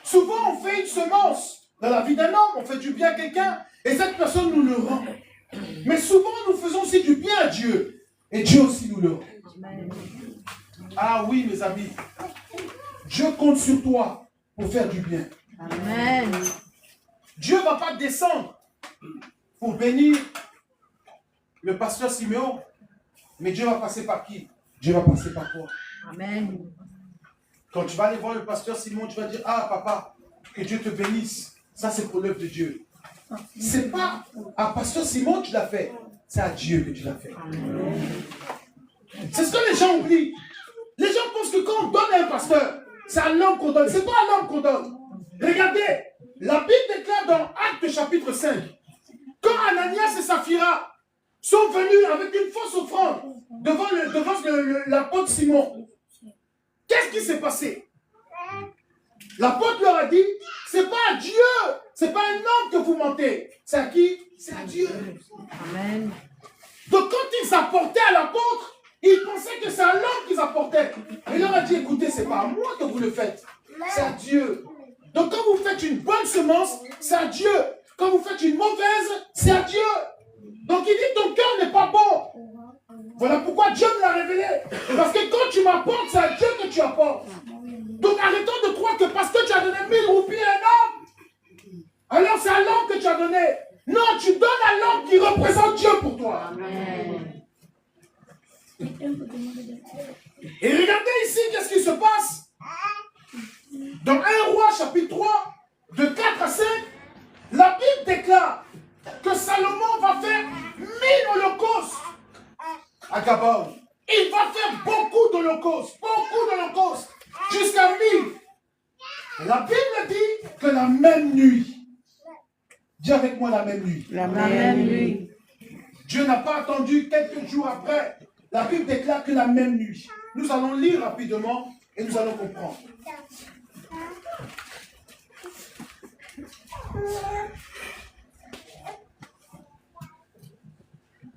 Souvent on fait une semence dans la vie d'un homme, on fait du bien à quelqu'un et cette personne nous le rend. Mais souvent nous faisons aussi du bien à Dieu et Dieu aussi nous le rend. Ah oui mes amis, Dieu compte sur toi pour faire du bien. Amen. Dieu ne va pas descendre pour bénir le pasteur Siméon, mais Dieu va passer par qui? Dieu va passer par toi. Amen. Quand tu vas aller voir le pasteur Siméon, tu vas dire, ah papa, que Dieu te bénisse. Ça c'est pour l'œuvre de Dieu. C'est pas à pasteur Simon que tu l'as fait, c'est à Dieu que tu l'as fait. C'est ce que les gens oublient. Les gens pensent que quand on donne à un pasteur, c'est à l'homme qu'on donne. C'est pas à l'homme qu'on donne. Regardez, la Bible déclare dans Actes chapitre 5, quand Ananias et Saphira sont venus avec une fausse offrande devant l'apôtre Simon, qu'est-ce qui s'est passé? L'apôtre leur a dit, c'est pas à Dieu, c'est pas un homme que vous mentez. C'est à qui? C'est à Dieu. Amen. Donc quand ils apportaient à l'apôtre, ils pensaient que c'est à l'homme qu'ils apportaient. Il leur a dit, écoutez, c'est pas à moi que vous le faites, c'est à Dieu. Donc quand vous faites une bonne semence, c'est à Dieu. Quand vous faites une mauvaise, c'est à Dieu. Donc il dit, ton cœur n'est pas bon. Voilà pourquoi Dieu me l'a révélé. Parce que quand tu m'apportes, c'est à Dieu que tu apportes. Donc arrêtons de croire que parce que tu as donné 1000 roupies à un homme, alors c'est à l'homme que tu as donné. Non, tu donnes à l'homme qui représente Dieu pour toi. Amen. Et regardez ici, qu'est-ce qui se passe? Dans 1 Roi chapitre 3, de 4 à 5, la Bible déclare que Salomon va faire 1000 holocaustes à Gabaon. Il va faire beaucoup d'holocaustes, jusqu'à 1000. La Bible dit que la même nuit, dis avec moi la même nuit. La même nuit. Dieu n'a pas attendu quelques jours après. La Bible déclare que la même nuit. Nous allons lire rapidement et nous allons comprendre.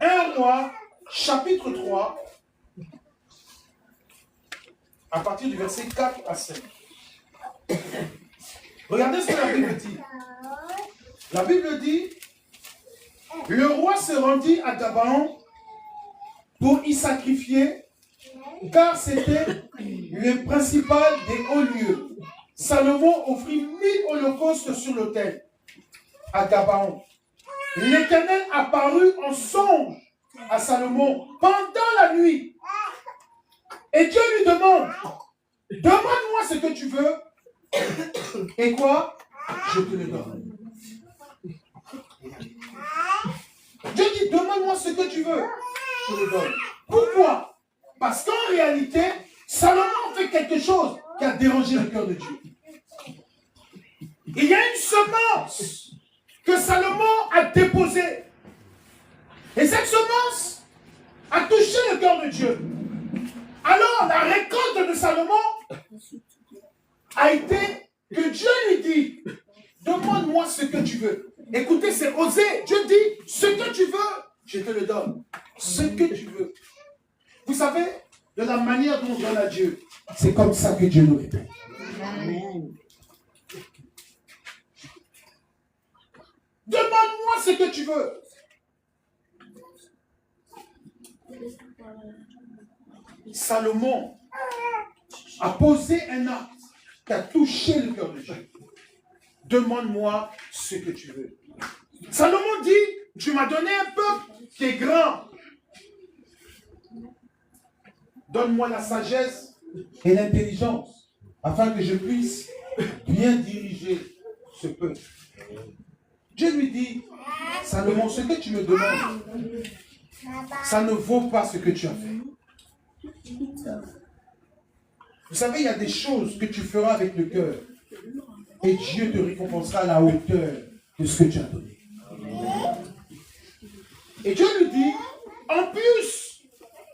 Un Roi, chapitre 3, à partir du verset 4 à 5. Regardez ce que la Bible dit. La Bible dit, le roi se rendit à Gabaon pour y sacrifier car c'était le principal des hauts lieux. Salomon offrit 1000 holocaustes sur l'autel à Gabaon. L'Éternel apparut en songe à Salomon pendant la nuit. Et Dieu lui demande, demande-moi ce que tu veux. Et quoi? Je te le donne. Dieu dit, demande-moi ce que tu veux. Je te le donne. Pourquoi? Parce qu'en réalité, Salomon fait quelque chose qui a dérangé le cœur de Dieu. Il y a une semence que Salomon a déposée. Et cette semence a touché le cœur de Dieu. Alors, la récolte de Salomon a été que Dieu lui dit, demande-moi ce que tu veux. Écoutez, c'est osé. Dieu dit, ce que tu veux, je te le donne. Ce que tu veux. Vous savez, de la manière dont on donne à Dieu, c'est comme ça que Dieu nous répond. Amen. Demande-moi ce que tu veux. Salomon a posé un acte qui a touché le cœur de Dieu. Demande-moi ce que tu veux. Salomon dit, tu m'as donné un peuple qui est grand. Donne-moi la sagesse et l'intelligence afin que je puisse bien diriger ce peuple. Dieu lui dit, Salomon, ce que tu me demandes, ça ne vaut pas ce que tu as fait. Vous savez, il y a des choses que tu feras avec le cœur et Dieu te récompensera à la hauteur de ce que tu as donné. Et Dieu lui dit, en plus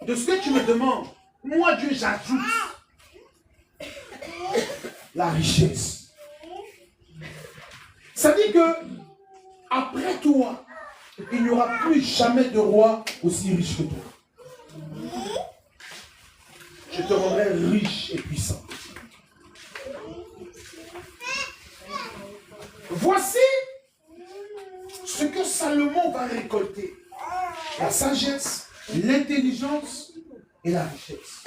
de ce que tu me demandes, moi Dieu j'ajoute la richesse. Ça dit que après toi, il n'y aura plus jamais de roi aussi riche que toi. Je te rendrai riche et puissant. Voici ce que Salomon va récolter. La sagesse, l'intelligence et la richesse.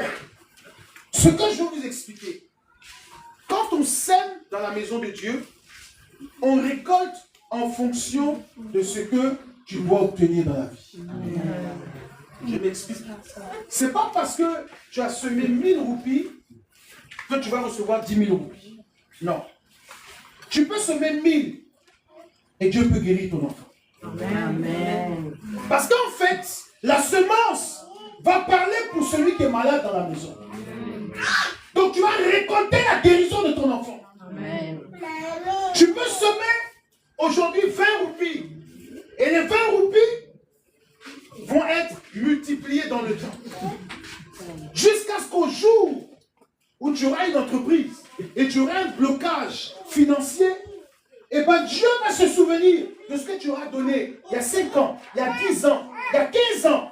Ce que je vais vous expliquer. Quand on sème dans la maison de Dieu, on récolte en fonction de ce que tu dois obtenir dans la vie. Je m'explique. C'est pas parce que tu as semé 1000 roupies que tu vas recevoir 10 000 roupies. Non. Tu peux semer 1000 et Dieu peut guérir ton enfant. Amen. Parce qu'en fait, la semence va parler pour celui qui est malade dans la maison. Donc tu vas récolter la guérison de ton enfant. Amen. Tu peux semer aujourd'hui 20 roupies. Et les 20 roupies vont être multipliées dans le temps. Jusqu'à ce qu'au jour où tu auras une entreprise et tu auras un blocage financier, et bien Dieu va se souvenir de ce que tu auras donné il y a 5 ans, il y a 10 ans, il y a 15 ans,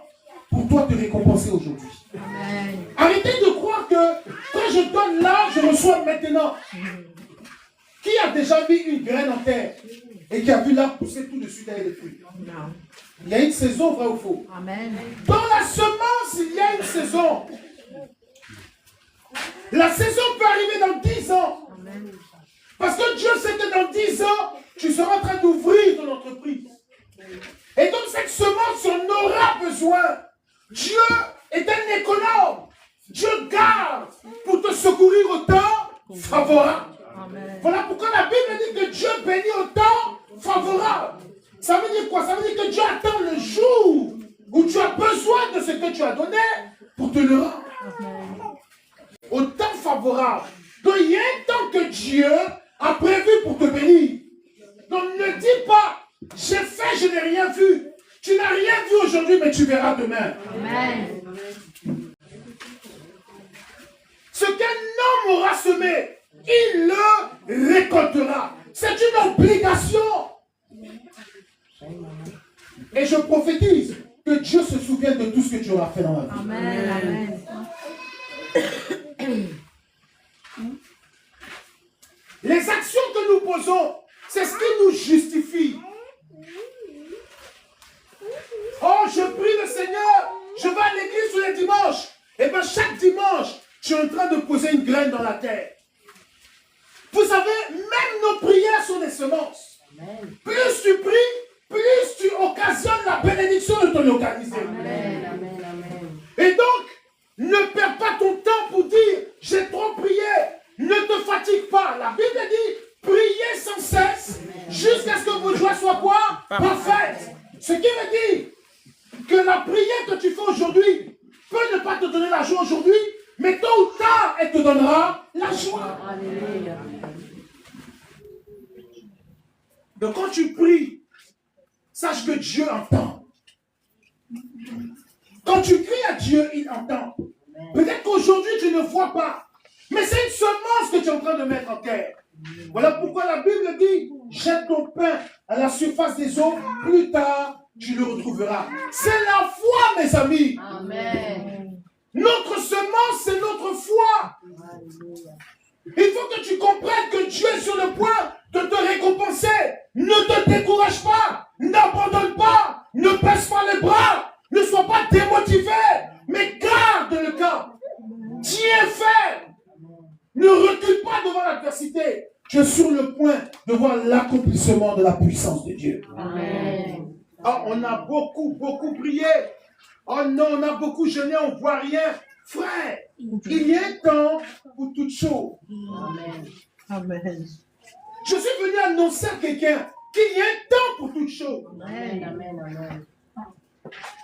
pour toi te récompenser aujourd'hui. Arrêtez de croire que quand je donne là, je reçois maintenant. Qui a déjà mis une graine en terre et qui a vu l'arbre pousser tout de suite avec les fruits? Il y a une saison, vrai ou faux? Amen. Dans la semence, il y a une saison. La saison peut arriver dans 10 ans. Amen. Parce que Dieu sait que dans 10 ans, tu seras en train d'ouvrir ton entreprise. Et donc cette semence, on aura besoin. Dieu est un économe. Dieu garde pour te secourir au temps favorable. Amen. Voilà pourquoi la Bible dit que Dieu bénit au temps favorable. Ça veut dire quoi? Ça veut dire que Dieu attend le jour où tu as besoin de ce que tu as donné pour te le rendre. Amen. Au temps favorable. Donc il y a un temps que Dieu a prévu pour te bénir. Donc ne dis pas, j'ai fait, je n'ai rien vu. Tu n'as rien vu aujourd'hui, mais tu verras demain. Amen. Ce qu'un homme aura semé, il le récoltera. C'est une obligation. Et je prophétise que Dieu se souvienne de tout ce que tu auras fait dans la vie. Amen. Amen. Les actions que nous posons, c'est ce qui nous justifie. Oh, je prie le Seigneur, je vais à l'église tous les dimanches. Et bien chaque dimanche, tu es en train de poser une graine dans la terre. Vous savez, même nos prières sont des semences. Amen. Plus tu pries, plus tu occasionnes la bénédiction de ton localisé. Amen, amen, amen. Et donc, ne perds pas ton temps pour dire, j'ai trop prié. Ne te fatigue pas. La Bible dit, priez sans cesse, jusqu'à ce que vos joies soient quoi? Parfaites. Ce qui veut dire que la prière que tu fais aujourd'hui peut ne pas te donner la joie aujourd'hui, mais tôt ou tard, elle te donnera la joie. Alléluia. Donc quand tu pries, sache que Dieu entend. Quand tu cries à Dieu, il entend. Peut-être qu'aujourd'hui, tu ne vois pas, mais c'est une semence que tu es en train de mettre en terre. Voilà pourquoi la Bible dit, jette ton pain à la surface des eaux, plus tard, tu le retrouveras. C'est la foi, mes amis. Amen. Notre semence, c'est notre foi. Il faut que tu comprennes que Dieu est sur le point de te récompenser. Ne te décourage pas. N'abandonne pas. Ne baisse pas les bras. Ne sois pas démotivé. Mais garde le cap. Tiens ferme. Ne recule pas devant l'adversité. Tu es sur le point de voir l'accomplissement de la puissance de Dieu. Amen. Ah, on a beaucoup prié. Oh non, on a beaucoup jeûné, on ne voit rien. Frère, il y a un temps pour toute chose. Amen. Amen. Je suis venu annoncer à quelqu'un qu'il y a un temps pour toute chose. Amen. Amen. Amen.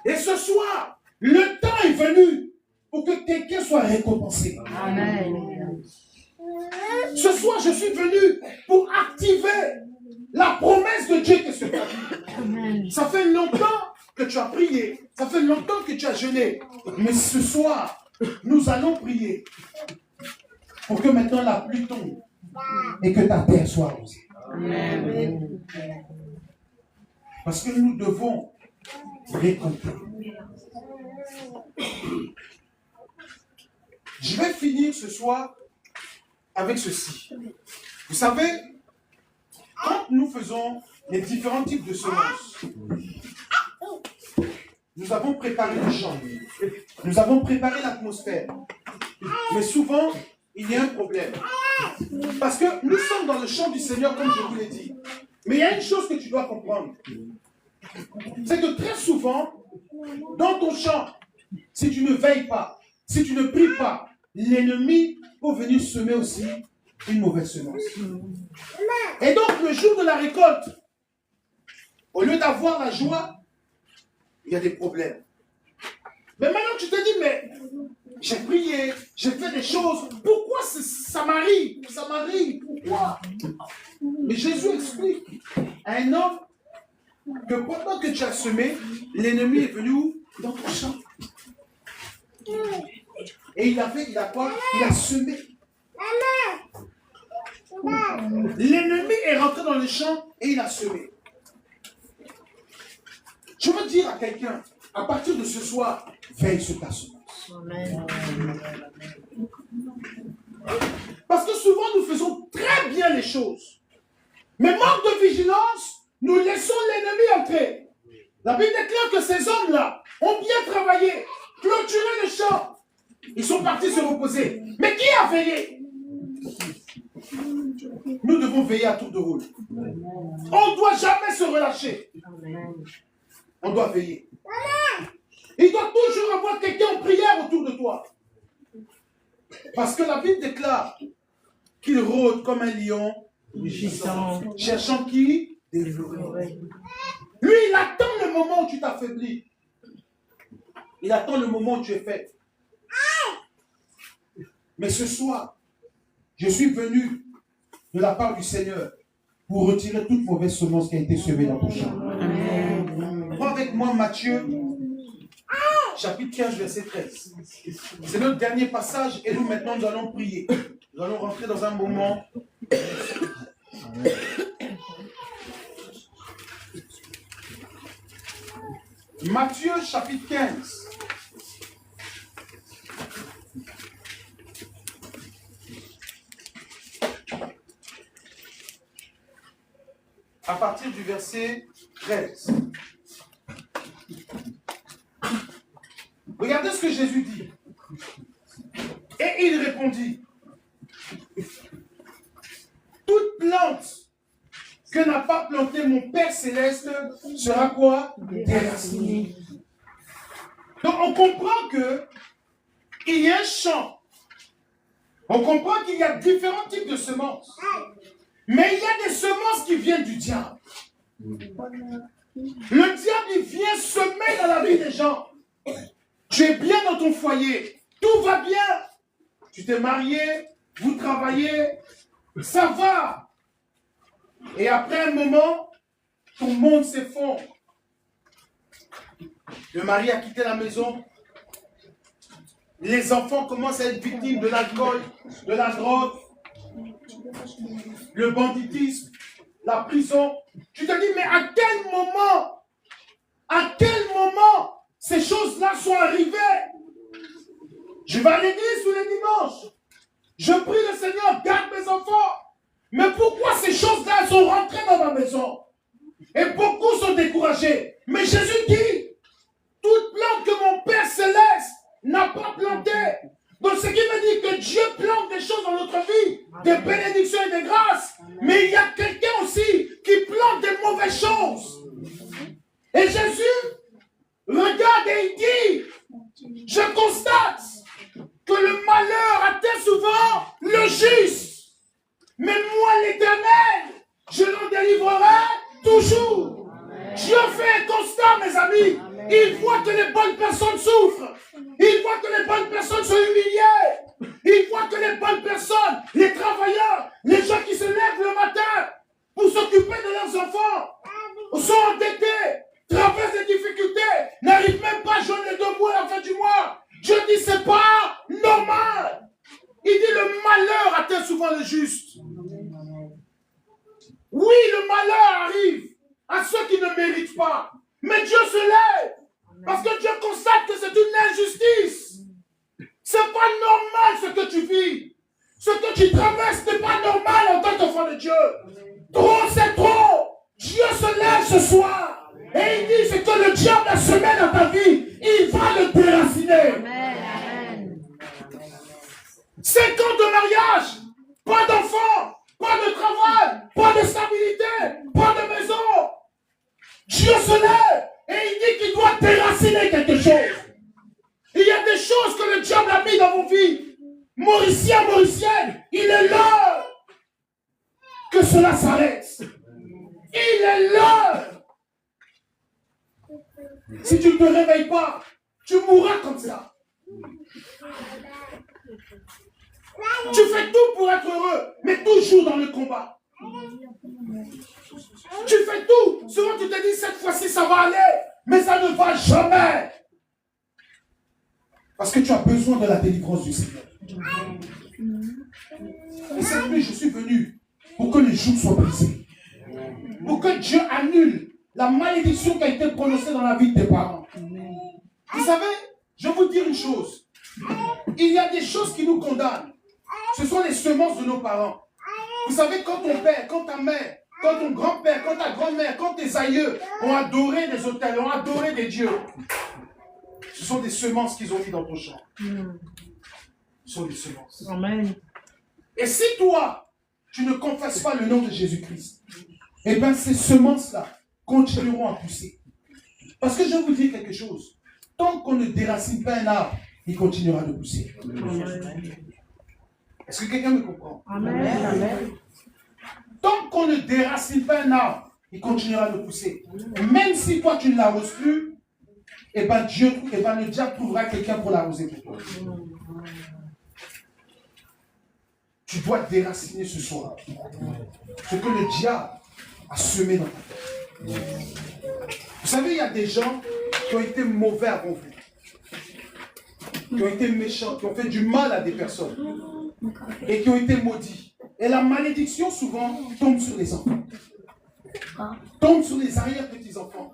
Et ce soir, le temps est venu pour que quelqu'un soit récompensé. Amen. Ce soir, je suis venu pour activer la promesse de Dieu qui est sur ta vie. Ça fait longtemps que tu as prié. Ça fait longtemps que tu as jeûné. Mais ce soir, nous allons prier pour que maintenant la pluie tombe et que ta terre soit arrosée. Amen. Parce que nous devons récolter. Je vais finir ce soir avec ceci. Vous savez, quand nous faisons les différents types de semences, nous avons préparé le champ, nous avons préparé l'atmosphère. Mais souvent, il y a un problème. Parce que nous sommes dans le champ du Seigneur, comme je vous l'ai dit. Mais il y a une chose que tu dois comprendre. C'est que très souvent, dans ton champ, si tu ne veilles pas, si tu ne pries pas, l'ennemi peut venir semer aussi une mauvaise semence. Et donc, le jour de la récolte, au lieu d'avoir la joie, il y a des problèmes. Mais maintenant, tu te dis, mais j'ai prié, j'ai fait des choses, pourquoi ça m'arrive? Ça m'arrive, pourquoi? Mais Jésus explique à un homme que pendant que tu as semé, l'ennemi est venu où? Dans ton champ. Et il a quoi? Il a semé. L'ennemi est rentré dans le champ et il a semé. Je veux dire à quelqu'un, à partir de ce soir, veille sur ta semence. Parce que souvent nous faisons très bien les choses. Mais manque de vigilance, nous laissons l'ennemi entrer. La Bible déclare que ces hommes-là ont bien travaillé, clôturé le champ. Ils sont partis se reposer. Mais qui a veillé? Nous devons veiller à tour de rôle. On ne doit jamais se relâcher. On doit veiller. Il doit toujours avoir quelqu'un en prière autour de toi. Parce que la Bible déclare qu'il rôde comme un lion, cherchant qui? Dévorer. Lui, il attend le moment où tu t'affaiblis. Il attend le moment où tu es faible. Mais ce soir, je suis venu de la part du Seigneur pour retirer toute mauvaise semence qui a été semée dans ton champ. Prends avec moi Matthieu, chapitre 15, verset 13. C'est notre dernier passage et nous maintenant nous allons prier. Nous allons rentrer dans un moment. Matthieu, chapitre 15. À partir du verset 13. Regardez ce que Jésus dit. répondit, toute plante que n'a pas planté mon Père Céleste sera quoi? Déracinée. Donc on comprend que il y a un champ. On comprend qu'il y a différents types de semences. Mais il y a des semences qui viennent du diable. Le diable, il vient semer dans la vie des gens. Tu es bien dans ton foyer. Tout va bien. Tu t'es marié, vous travaillez, ça va. Et après un moment, ton monde s'effondre. Le mari a quitté la maison. Les enfants commencent à être victimes de l'alcool, de la drogue, le banditisme, la prison. Tu te dis, mais à quel moment ces choses-là sont arrivées? Je vais à l'église tous les dimanches. Je prie le Seigneur, garde mes enfants. Mais pourquoi ces choses-là sont rentrées dans ma maison? Et beaucoup sont découragés. Mais Jésus dit, toute plante que mon Père Céleste n'a pas planté. Donc ce qui veut dire que Dieu plante des choses dans notre vie, des bénédictions et des grâces. Mais il y a quelqu'un aussi qui plante des mauvaises choses. Et Jésus regarde et il dit, je constate que le malheur atteint souvent le juste. Mais moi l'Éternel, je l'en délivrerai toujours. Dieu fait un constat, mes amis. Il voit que les bonnes personnes souffrent. Il voit que les bonnes personnes sont humiliées. Il voit que les bonnes personnes, les travailleurs, les gens qui se lèvent le matin pour s'occuper de leurs enfants, sont endettés, traversent des difficultés, n'arrivent même pas à joindre les 2 mois à la fin du mois. Dieu dit, c'est pas normal. Il dit, le malheur atteint souvent le juste. Oui, le malheur arrive à ceux qui ne méritent pas. Mais Dieu se lève. Parce que Dieu constate que c'est une injustice. C'est pas normal ce que tu vis. Ce que tu traverses n'est pas normal en tant qu'enfant de Dieu. Trop, c'est trop. Dieu se lève ce soir. Et il dit, c'est que le diable a semé dans ta vie. Il va le déraciner. Amen. 5 ans de mariage, pas d'enfants, pas de travail, pas de stabilité, pas de maison. Dieu se lève et il dit qu'il doit déraciner quelque chose. Il y a des choses que le diable a mis dans vos vies. Mauricien, Mauricienne, il est l'heure que cela s'arrête. Il est l'heure. Si tu ne te réveilles pas, tu mourras comme ça. Tu fais tout pour être heureux, mais toujours dans le combat. Tu fais tout. Souvent tu te dis, cette fois-ci ça va aller, mais ça ne va jamais. Parce que tu as besoin de la délivrance du Seigneur. Et cette nuit, je suis venu pour que les jougs soient brisés. Pour que Dieu annule la malédiction qui a été prononcée dans la vie de tes parents. Vous savez, je vais vous dire une chose. Il y a des choses qui nous condamnent. Ce sont les semences de nos parents. Vous savez, quand ton père, quand ta mère, quand ton grand-père, quand ta grand-mère, quand tes aïeux ont adoré des autels, ont adoré des dieux, ce sont des semences qu'ils ont mis dans ton champ. Ce sont des semences. Amen. Et si toi, tu ne confesses pas le nom de Jésus-Christ, eh bien ces semences-là continueront à pousser. Parce que je vais vous dire quelque chose. Tant qu'on ne déracine pas un arbre, il continuera de pousser. Amen. Est-ce que quelqu'un me comprend? Amen. Amen. Tant qu'on ne déracine pas un arbre, il continuera de pousser. Et même si toi tu ne l'arroses plus, eh bien le diable trouvera quelqu'un pour l'arroser pour toi. Tu dois déraciner ce soir ce que le diable a semé dans ta vie. Vous savez, il y a des gens qui ont été mauvais avant vous, qui ont été méchants, qui ont fait du mal à des personnes et qui ont été maudits. Et la malédiction souvent tombe sur les enfants, tombe sur les arrière-petits-enfants.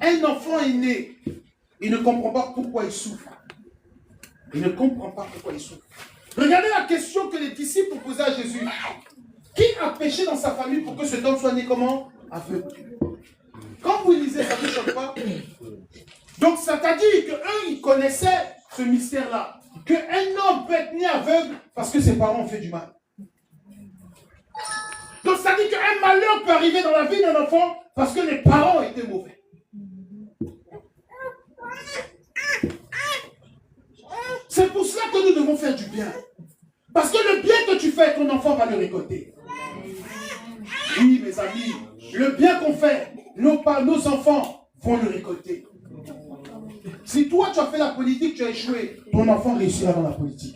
Un enfant est né, il ne comprend pas pourquoi il souffre. Il ne comprend pas pourquoi il souffre. Regardez la question que les disciples ont posée à Jésus. Qui a péché dans sa famille pour que cet homme soit né comment? Aveugle. Quand vous lisez, ça ne choque pas. Donc ça t'a dit qu'eux, ils connaissaient ce mystère-là. qu'un homme peut être né aveugle parce que ses parents ont fait du mal. Donc ça dit qu'un malheur peut arriver dans la vie d'un enfant parce que les parents étaient mauvais. C'est pour cela que nous devons faire du bien. Parce que le bien que tu fais, ton enfant va le récolter. Oui, mes amis, le bien qu'on fait, nos enfants vont le récolter. Si toi, tu as fait la politique, tu as échoué, ton enfant réussira dans la politique.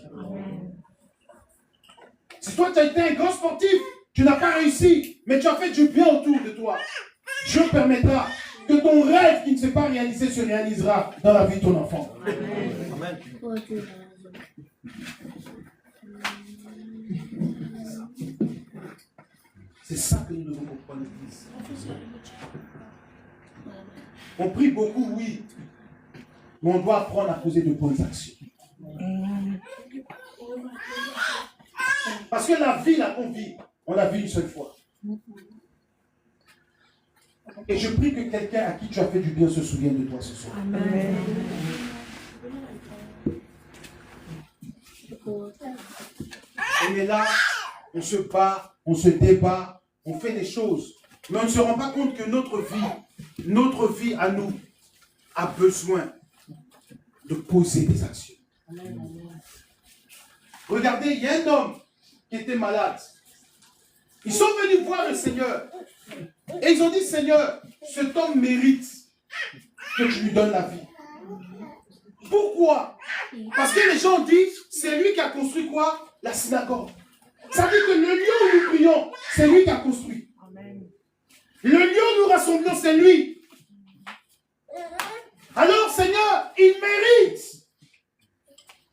Si toi, tu as été un grand sportif, tu n'as pas réussi, mais tu as fait du bien autour de toi, Dieu permettra que ton rêve qui ne s'est pas réalisé se réalisera dans la vie de ton enfant. Amen. C'est ça que nous devons comprendre, l'Église. On prie beaucoup, oui, mais on doit apprendre à poser de bonnes actions. Parce que la vie, là qu'on vit, on l'a vue une seule fois. Et je prie que quelqu'un à qui tu as fait du bien se souvienne de toi ce soir. Amen. On est là, on se bat, on se débat, on fait des choses. Mais on ne se rend pas compte que notre vie à nous, a besoin de poser des actions. Regardez, il y a un homme qui était malade. Ils sont venus voir le Seigneur. Et ils ont dit, Seigneur, cet homme mérite que tu lui donnes la vie. Pourquoi? Parce que les gens disent, c'est lui qui a construit quoi? La synagogue. Ça veut dire que le lieu où nous prions, c'est lui qui a construit. Le lieu où nous rassemblons, c'est lui. Alors, Seigneur, il mérite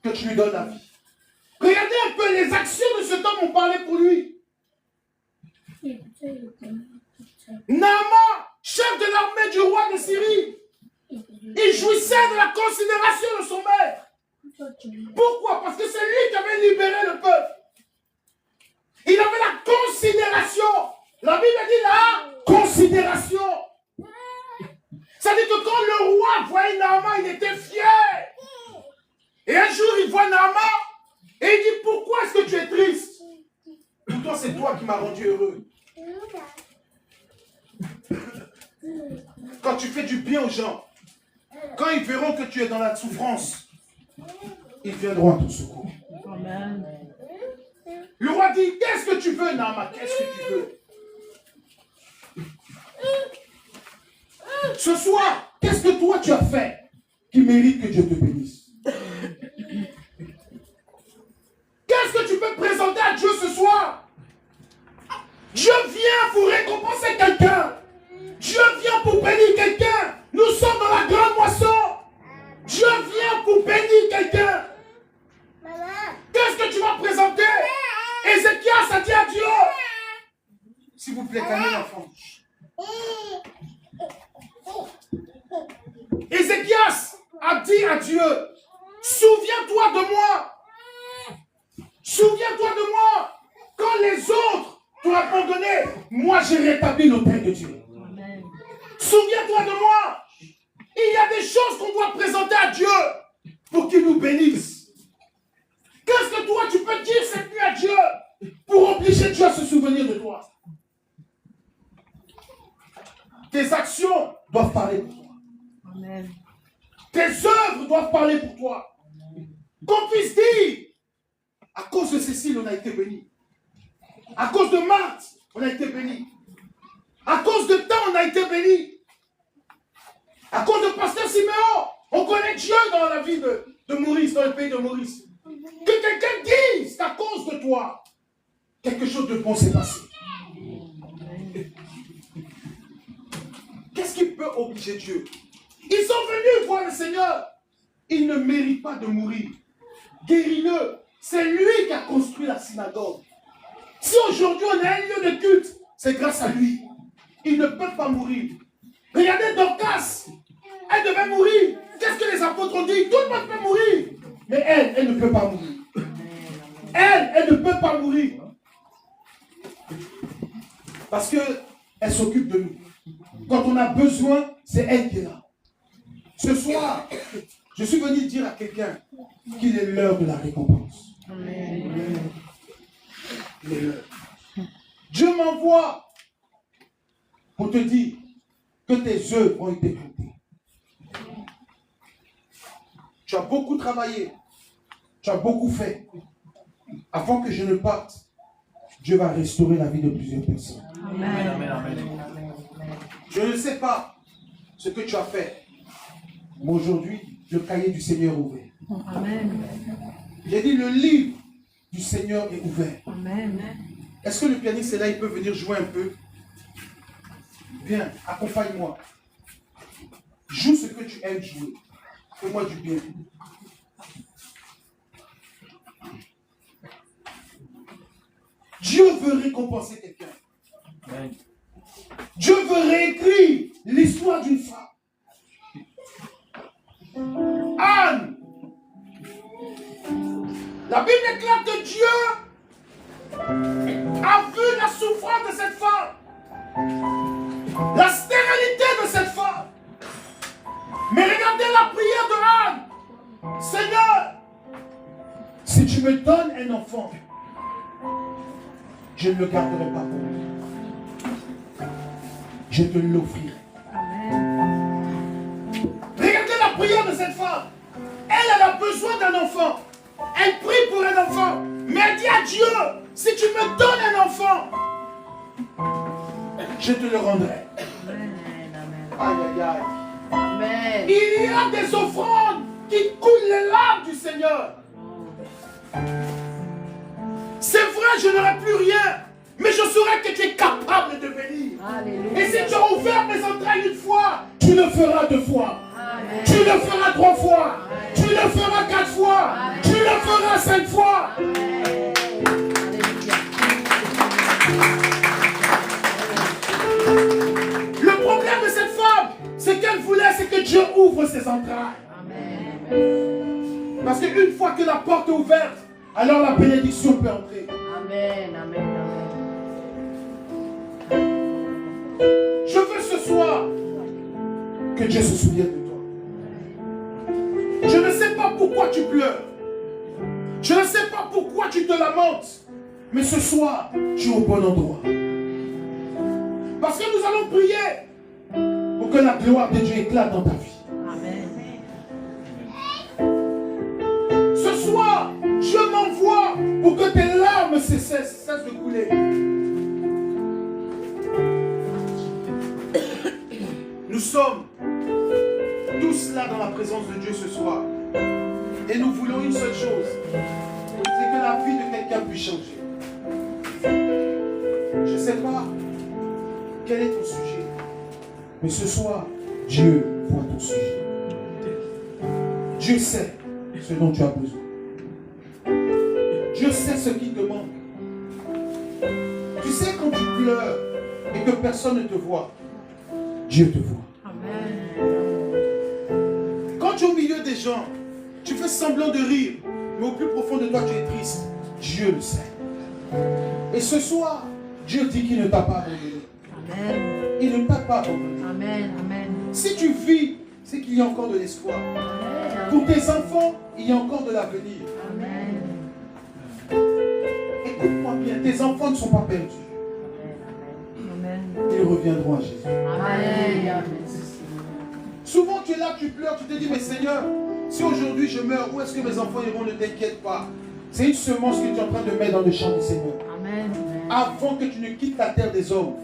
que tu lui donnes la vie. Regardez un peu les actions de cet homme ont parlé pour lui. Naaman, chef de l'armée du roi de Syrie, il jouissait de la considération de son maître. Pourquoi? Parce que c'est lui qui avait libéré le peuple. Il avait la considération. La Bible dit la considération. C'est-à-dire que quand le roi voyait Naaman, il était fier. Et un jour, il voit Naaman et il dit, pourquoi est-ce que tu es triste? Pourtant, c'est toi qui m'as rendu heureux. Quand tu fais du bien aux gens, quand ils verront que tu es dans la souffrance, ils viendront à ton secours. Amen. Le roi dit, qu'est-ce que tu veux, Naaman? Qu'est-ce que tu veux? Ce soir, qu'est-ce que toi tu as fait qui mérite que Dieu te bénisse? Qu'est-ce que tu peux présenter à Dieu ce soir? Dieu vient pour récompenser quelqu'un. Dieu vient pour bénir quelqu'un. Nous sommes dans la grande moisson. Dieu vient pour bénir quelqu'un. Qu'est-ce que tu vas présenter? Ézéchias a dit à Dieu. S'il vous plaît, calmez l'enfant. Ézéchias a dit à Dieu, souviens-toi de moi. Souviens-toi de moi. Quand les autres t'ont abandonné, moi j'ai rétabli l'autel de Dieu. Amen. Souviens-toi de moi. Il y a des choses qu'on doit présenter à Dieu pour qu'il nous bénisse. Qu'est-ce que toi tu peux dire cette nuit à Dieu pour obliger Dieu à se souvenir de toi? Tes actions doivent parler pour toi. Amen. Tes œuvres doivent parler pour toi. Qu'on puisse dire, à cause de Cécile, on a été béni. À cause de Marthe, on a été béni. À cause de temps, on a été béni. À cause de Pasteur Siméon, on connaît Dieu dans la vie de Maurice, dans le pays de Maurice. Que quelqu'un dise qu'à cause de toi, quelque chose de bon s'est passé. Qu'est-ce qui peut obliger Dieu? Ils sont venus voir le Seigneur. Il ne mérite pas de mourir. Guéris-le. C'est lui qui a construit la synagogue. Si aujourd'hui on a un lieu de culte, c'est grâce à lui. Il ne peut pas mourir. Regardez Dorcas. Elle devait mourir. Qu'est-ce que les apôtres ont dit? Tout le monde peut mourir. Mais elle ne peut pas mourir. Elle ne peut pas mourir. Parce qu'elle s'occupe de nous. Quand on a besoin, c'est elle qui est là. Ce soir, Je suis venu dire à quelqu'un qu'il est l'heure de la récompense. Amen. Il est l'heure. Dieu m'envoie pour te dire que tes œuvres ont été comptées. Tu as beaucoup travaillé. Tu as beaucoup fait. Avant que je ne parte, Dieu va restaurer la vie de plusieurs personnes. Amen. Je ne sais pas ce que tu as fait. Mais aujourd'hui, le cahier du Seigneur est ouvert. Amen. J'ai dit, le livre du Seigneur est ouvert. Amen. Est-ce que le pianiste est là, il peut venir jouer un peu? Viens, accompagne-moi. Joue ce que tu aimes jouer. Fais-moi du bien. Dieu veut récompenser quelqu'un. Dieu veut réécrire l'histoire d'une femme. Anne. La Bible déclare que Dieu a vu la souffrance de cette femme. La stérilité de cette femme. Mais regardez la prière de Anne. Seigneur, si tu me donnes un enfant, je ne le garderai pas pour moi. Je te l'offrirai. Regardez la prière de cette femme. Elle a besoin d'un enfant. Elle prie pour un enfant. Mais elle dit à Dieu, si tu me donnes un enfant, je te le rendrai. Aïe, aïe, aïe. Amen. Il y a des offrandes qui coulent les larmes du Seigneur. C'est vrai, je n'aurai plus rien, mais je saurai que tu es capable de venir. Alléluia. Et si tu as ouvert mes entrailles une fois, tu le feras 2 fois. Amen. Tu le feras 3 fois. Tu le feras 4 fois. Tu le feras 5 fois. Le problème de cette femme, c'est qu'elle voulait, c'est que Dieu ouvre ses entrailles. Parce qu'une fois que la porte est ouverte, alors la bénédiction peut entrer. Amen. Amen. Je veux ce soir que Dieu se souvienne de toi. Je ne sais pas pourquoi tu pleures. Je ne sais pas pourquoi tu te lamentes. Mais ce soir, tu es au bon endroit. Parce que nous allons prier pour que la gloire de Dieu éclate dans ta vie. Amen. Ce soir, Dieu m'envoie pour que tes larmes cessent de couler. Nous sommes tous là dans la présence de Dieu ce soir. Et nous voulons une seule chose. C'est que la vie de quelqu'un puisse changer. Je ne sais pas quel est ton sujet. Mais ce soir, Dieu voit ton sujet. Dieu sait ce dont tu as besoin. Dieu sait ce qui te manque. Tu sais quand tu pleures et que personne ne te voit, Dieu te voit. Quand tu es au milieu des gens, tu fais semblant de rire, mais au plus profond de toi tu es triste. Dieu le sait. Et ce soir, Dieu dit qu'il ne t'a pas abandonné. Amen. Il ne t'a pas abandonné. Amen. Amen. Si tu vis, c'est qu'il y a encore de l'espoir. Pour tes enfants, il y a encore de l'avenir. Amen. Écoute-moi bien, tes enfants ne sont pas perdus. Amen. Ils reviendront à Jésus. Amen. Souvent tu es là, tu pleures, tu te dis, mais Seigneur, si aujourd'hui je meurs, où est-ce que mes enfants iront? Ne t'inquiète pas. C'est une semence que tu es en train de mettre dans le champ du Seigneur. Amen. Avant que tu ne quittes la terre des hommes,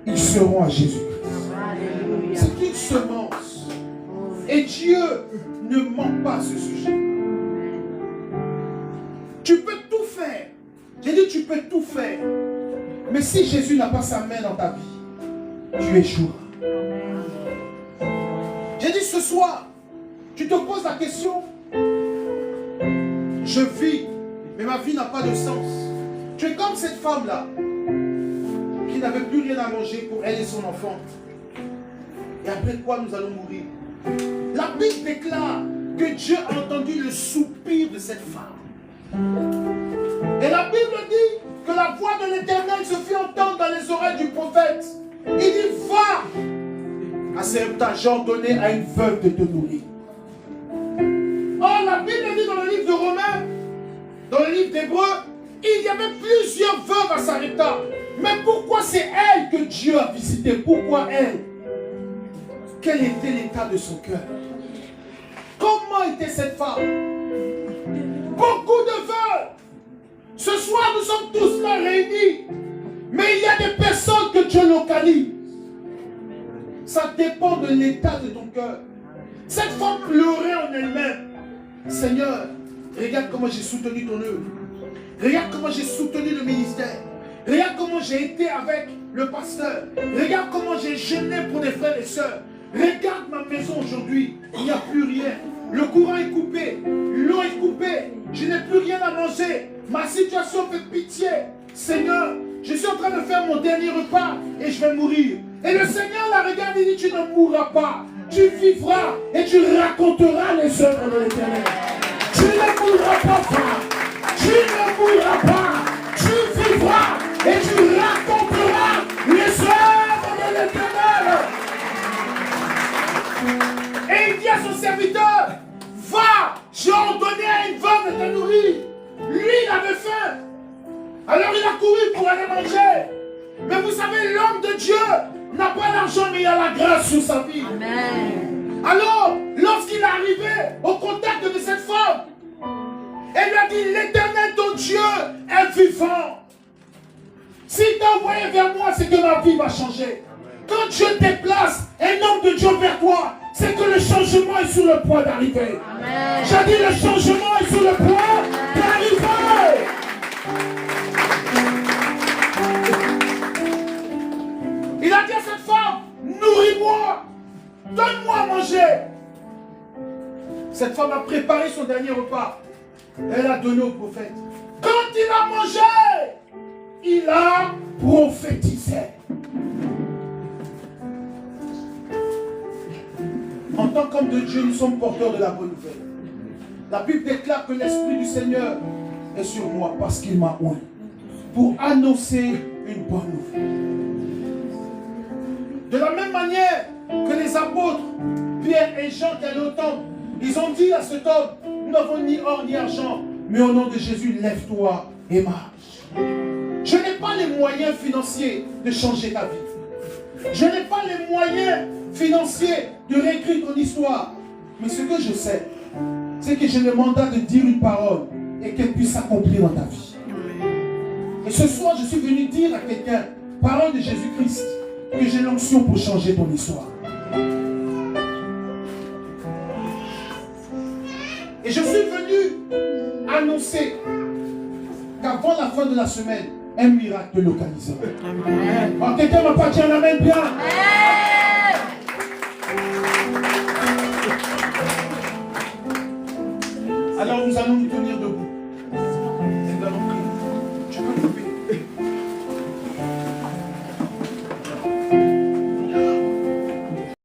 ils seront à Jésus-Christ. Alléluia. C'est une semence. Et Dieu ne ment pas à ce sujet. Tu peux tout faire. J'ai dit tu peux tout faire. Mais si Jésus n'a pas sa main dans ta vie, tu échoueras. J'ai dit ce soir, tu te poses la question. Je vis, mais ma vie n'a pas de sens. Tu es comme cette femme-là, qui n'avait plus rien à manger pour elle et son enfant. Et après quoi nous allons mourir? La Bible déclare que Dieu a entendu le soupir de cette femme. Et la Bible dit que la voix de l'Éternel se fit entendre dans les oreilles du prophète. Il dit, va à Septa, j'ai ordonné à une veuve de te nourrir. d'Hébreux, il y avait plusieurs veuves à Sarepta. Mais pourquoi c'est elle que Dieu a visité? Pourquoi elle? Quel était l'état de son cœur? Comment était cette femme? Beaucoup de veuves. Ce soir, nous sommes tous là réunis. Mais il y a des personnes que Dieu localise. Ça dépend de l'état de ton cœur. Cette femme pleurait en elle-même. Seigneur, regarde comment j'ai soutenu ton œuvre. Regarde comment j'ai soutenu le ministère. Regarde comment j'ai été avec le pasteur. Regarde comment j'ai jeûné pour des frères et sœurs. Regarde ma maison aujourd'hui. Il n'y a plus rien. Le courant est coupé. L'eau est coupée. Je n'ai plus rien à manger. Ma situation fait pitié. Seigneur, je suis en train de faire mon dernier repas et je vais mourir. Et le Seigneur la regarde et dit, tu ne mourras pas. Tu vivras et tu raconteras les œuvres de l'Éternel. Tu ne mourras pas, femme. Tu ne mourras pas. Tu vivras et tu raconteras les œuvres de l'Éternel. Et il dit à son serviteur, va, j'ai ordonné à une veuve de te nourrir. Lui, il avait faim. Alors il a couru pour aller manger. Mais vous savez, l'homme de Dieu n'a pas l'argent, mais il a la grâce sur sa vie. Amen. Alors, lorsqu'il est arrivé au contact de cette femme, elle lui a dit, l'Éternel, ton Dieu, est vivant. S'il t'a envoyé vers moi, c'est que ma vie va changer. Quand Dieu déplace un homme de Dieu vers toi, c'est que le changement est sur le point d'arriver. J'ai dit, le changement est sur le point d'arriver. Il a dit à cette femme, nourris-moi, donne-moi à manger. Cette femme a préparé son dernier repas. Elle a donné au prophète. Quand il a mangé, il a prophétisé. En tant qu'homme de Dieu, nous sommes porteurs de la bonne nouvelle. La Bible déclare que l'Esprit du Seigneur est sur moi parce qu'il m'a oint pour annoncer une bonne nouvelle. De la même manière que les apôtres, Pierre et Jean qui allaient au temple, ils ont dit à cet homme, nous n'avons ni or ni argent, mais au nom de Jésus, lève-toi et marche. Je n'ai pas les moyens financiers de changer ta vie. Je n'ai pas les moyens financiers de réécrire ton histoire. Mais ce que je sais, c'est que j'ai le mandat de dire une parole et qu'elle puisse s'accomplir dans ta vie. Et ce soir, je suis venu dire à quelqu'un, parole de Jésus-Christ, que j'ai l'onction pour changer ton histoire. Et je suis venu annoncer qu'avant la fin de la semaine, un miracle te localisera. Oh, quelqu'un m'a pas dit un amen bien.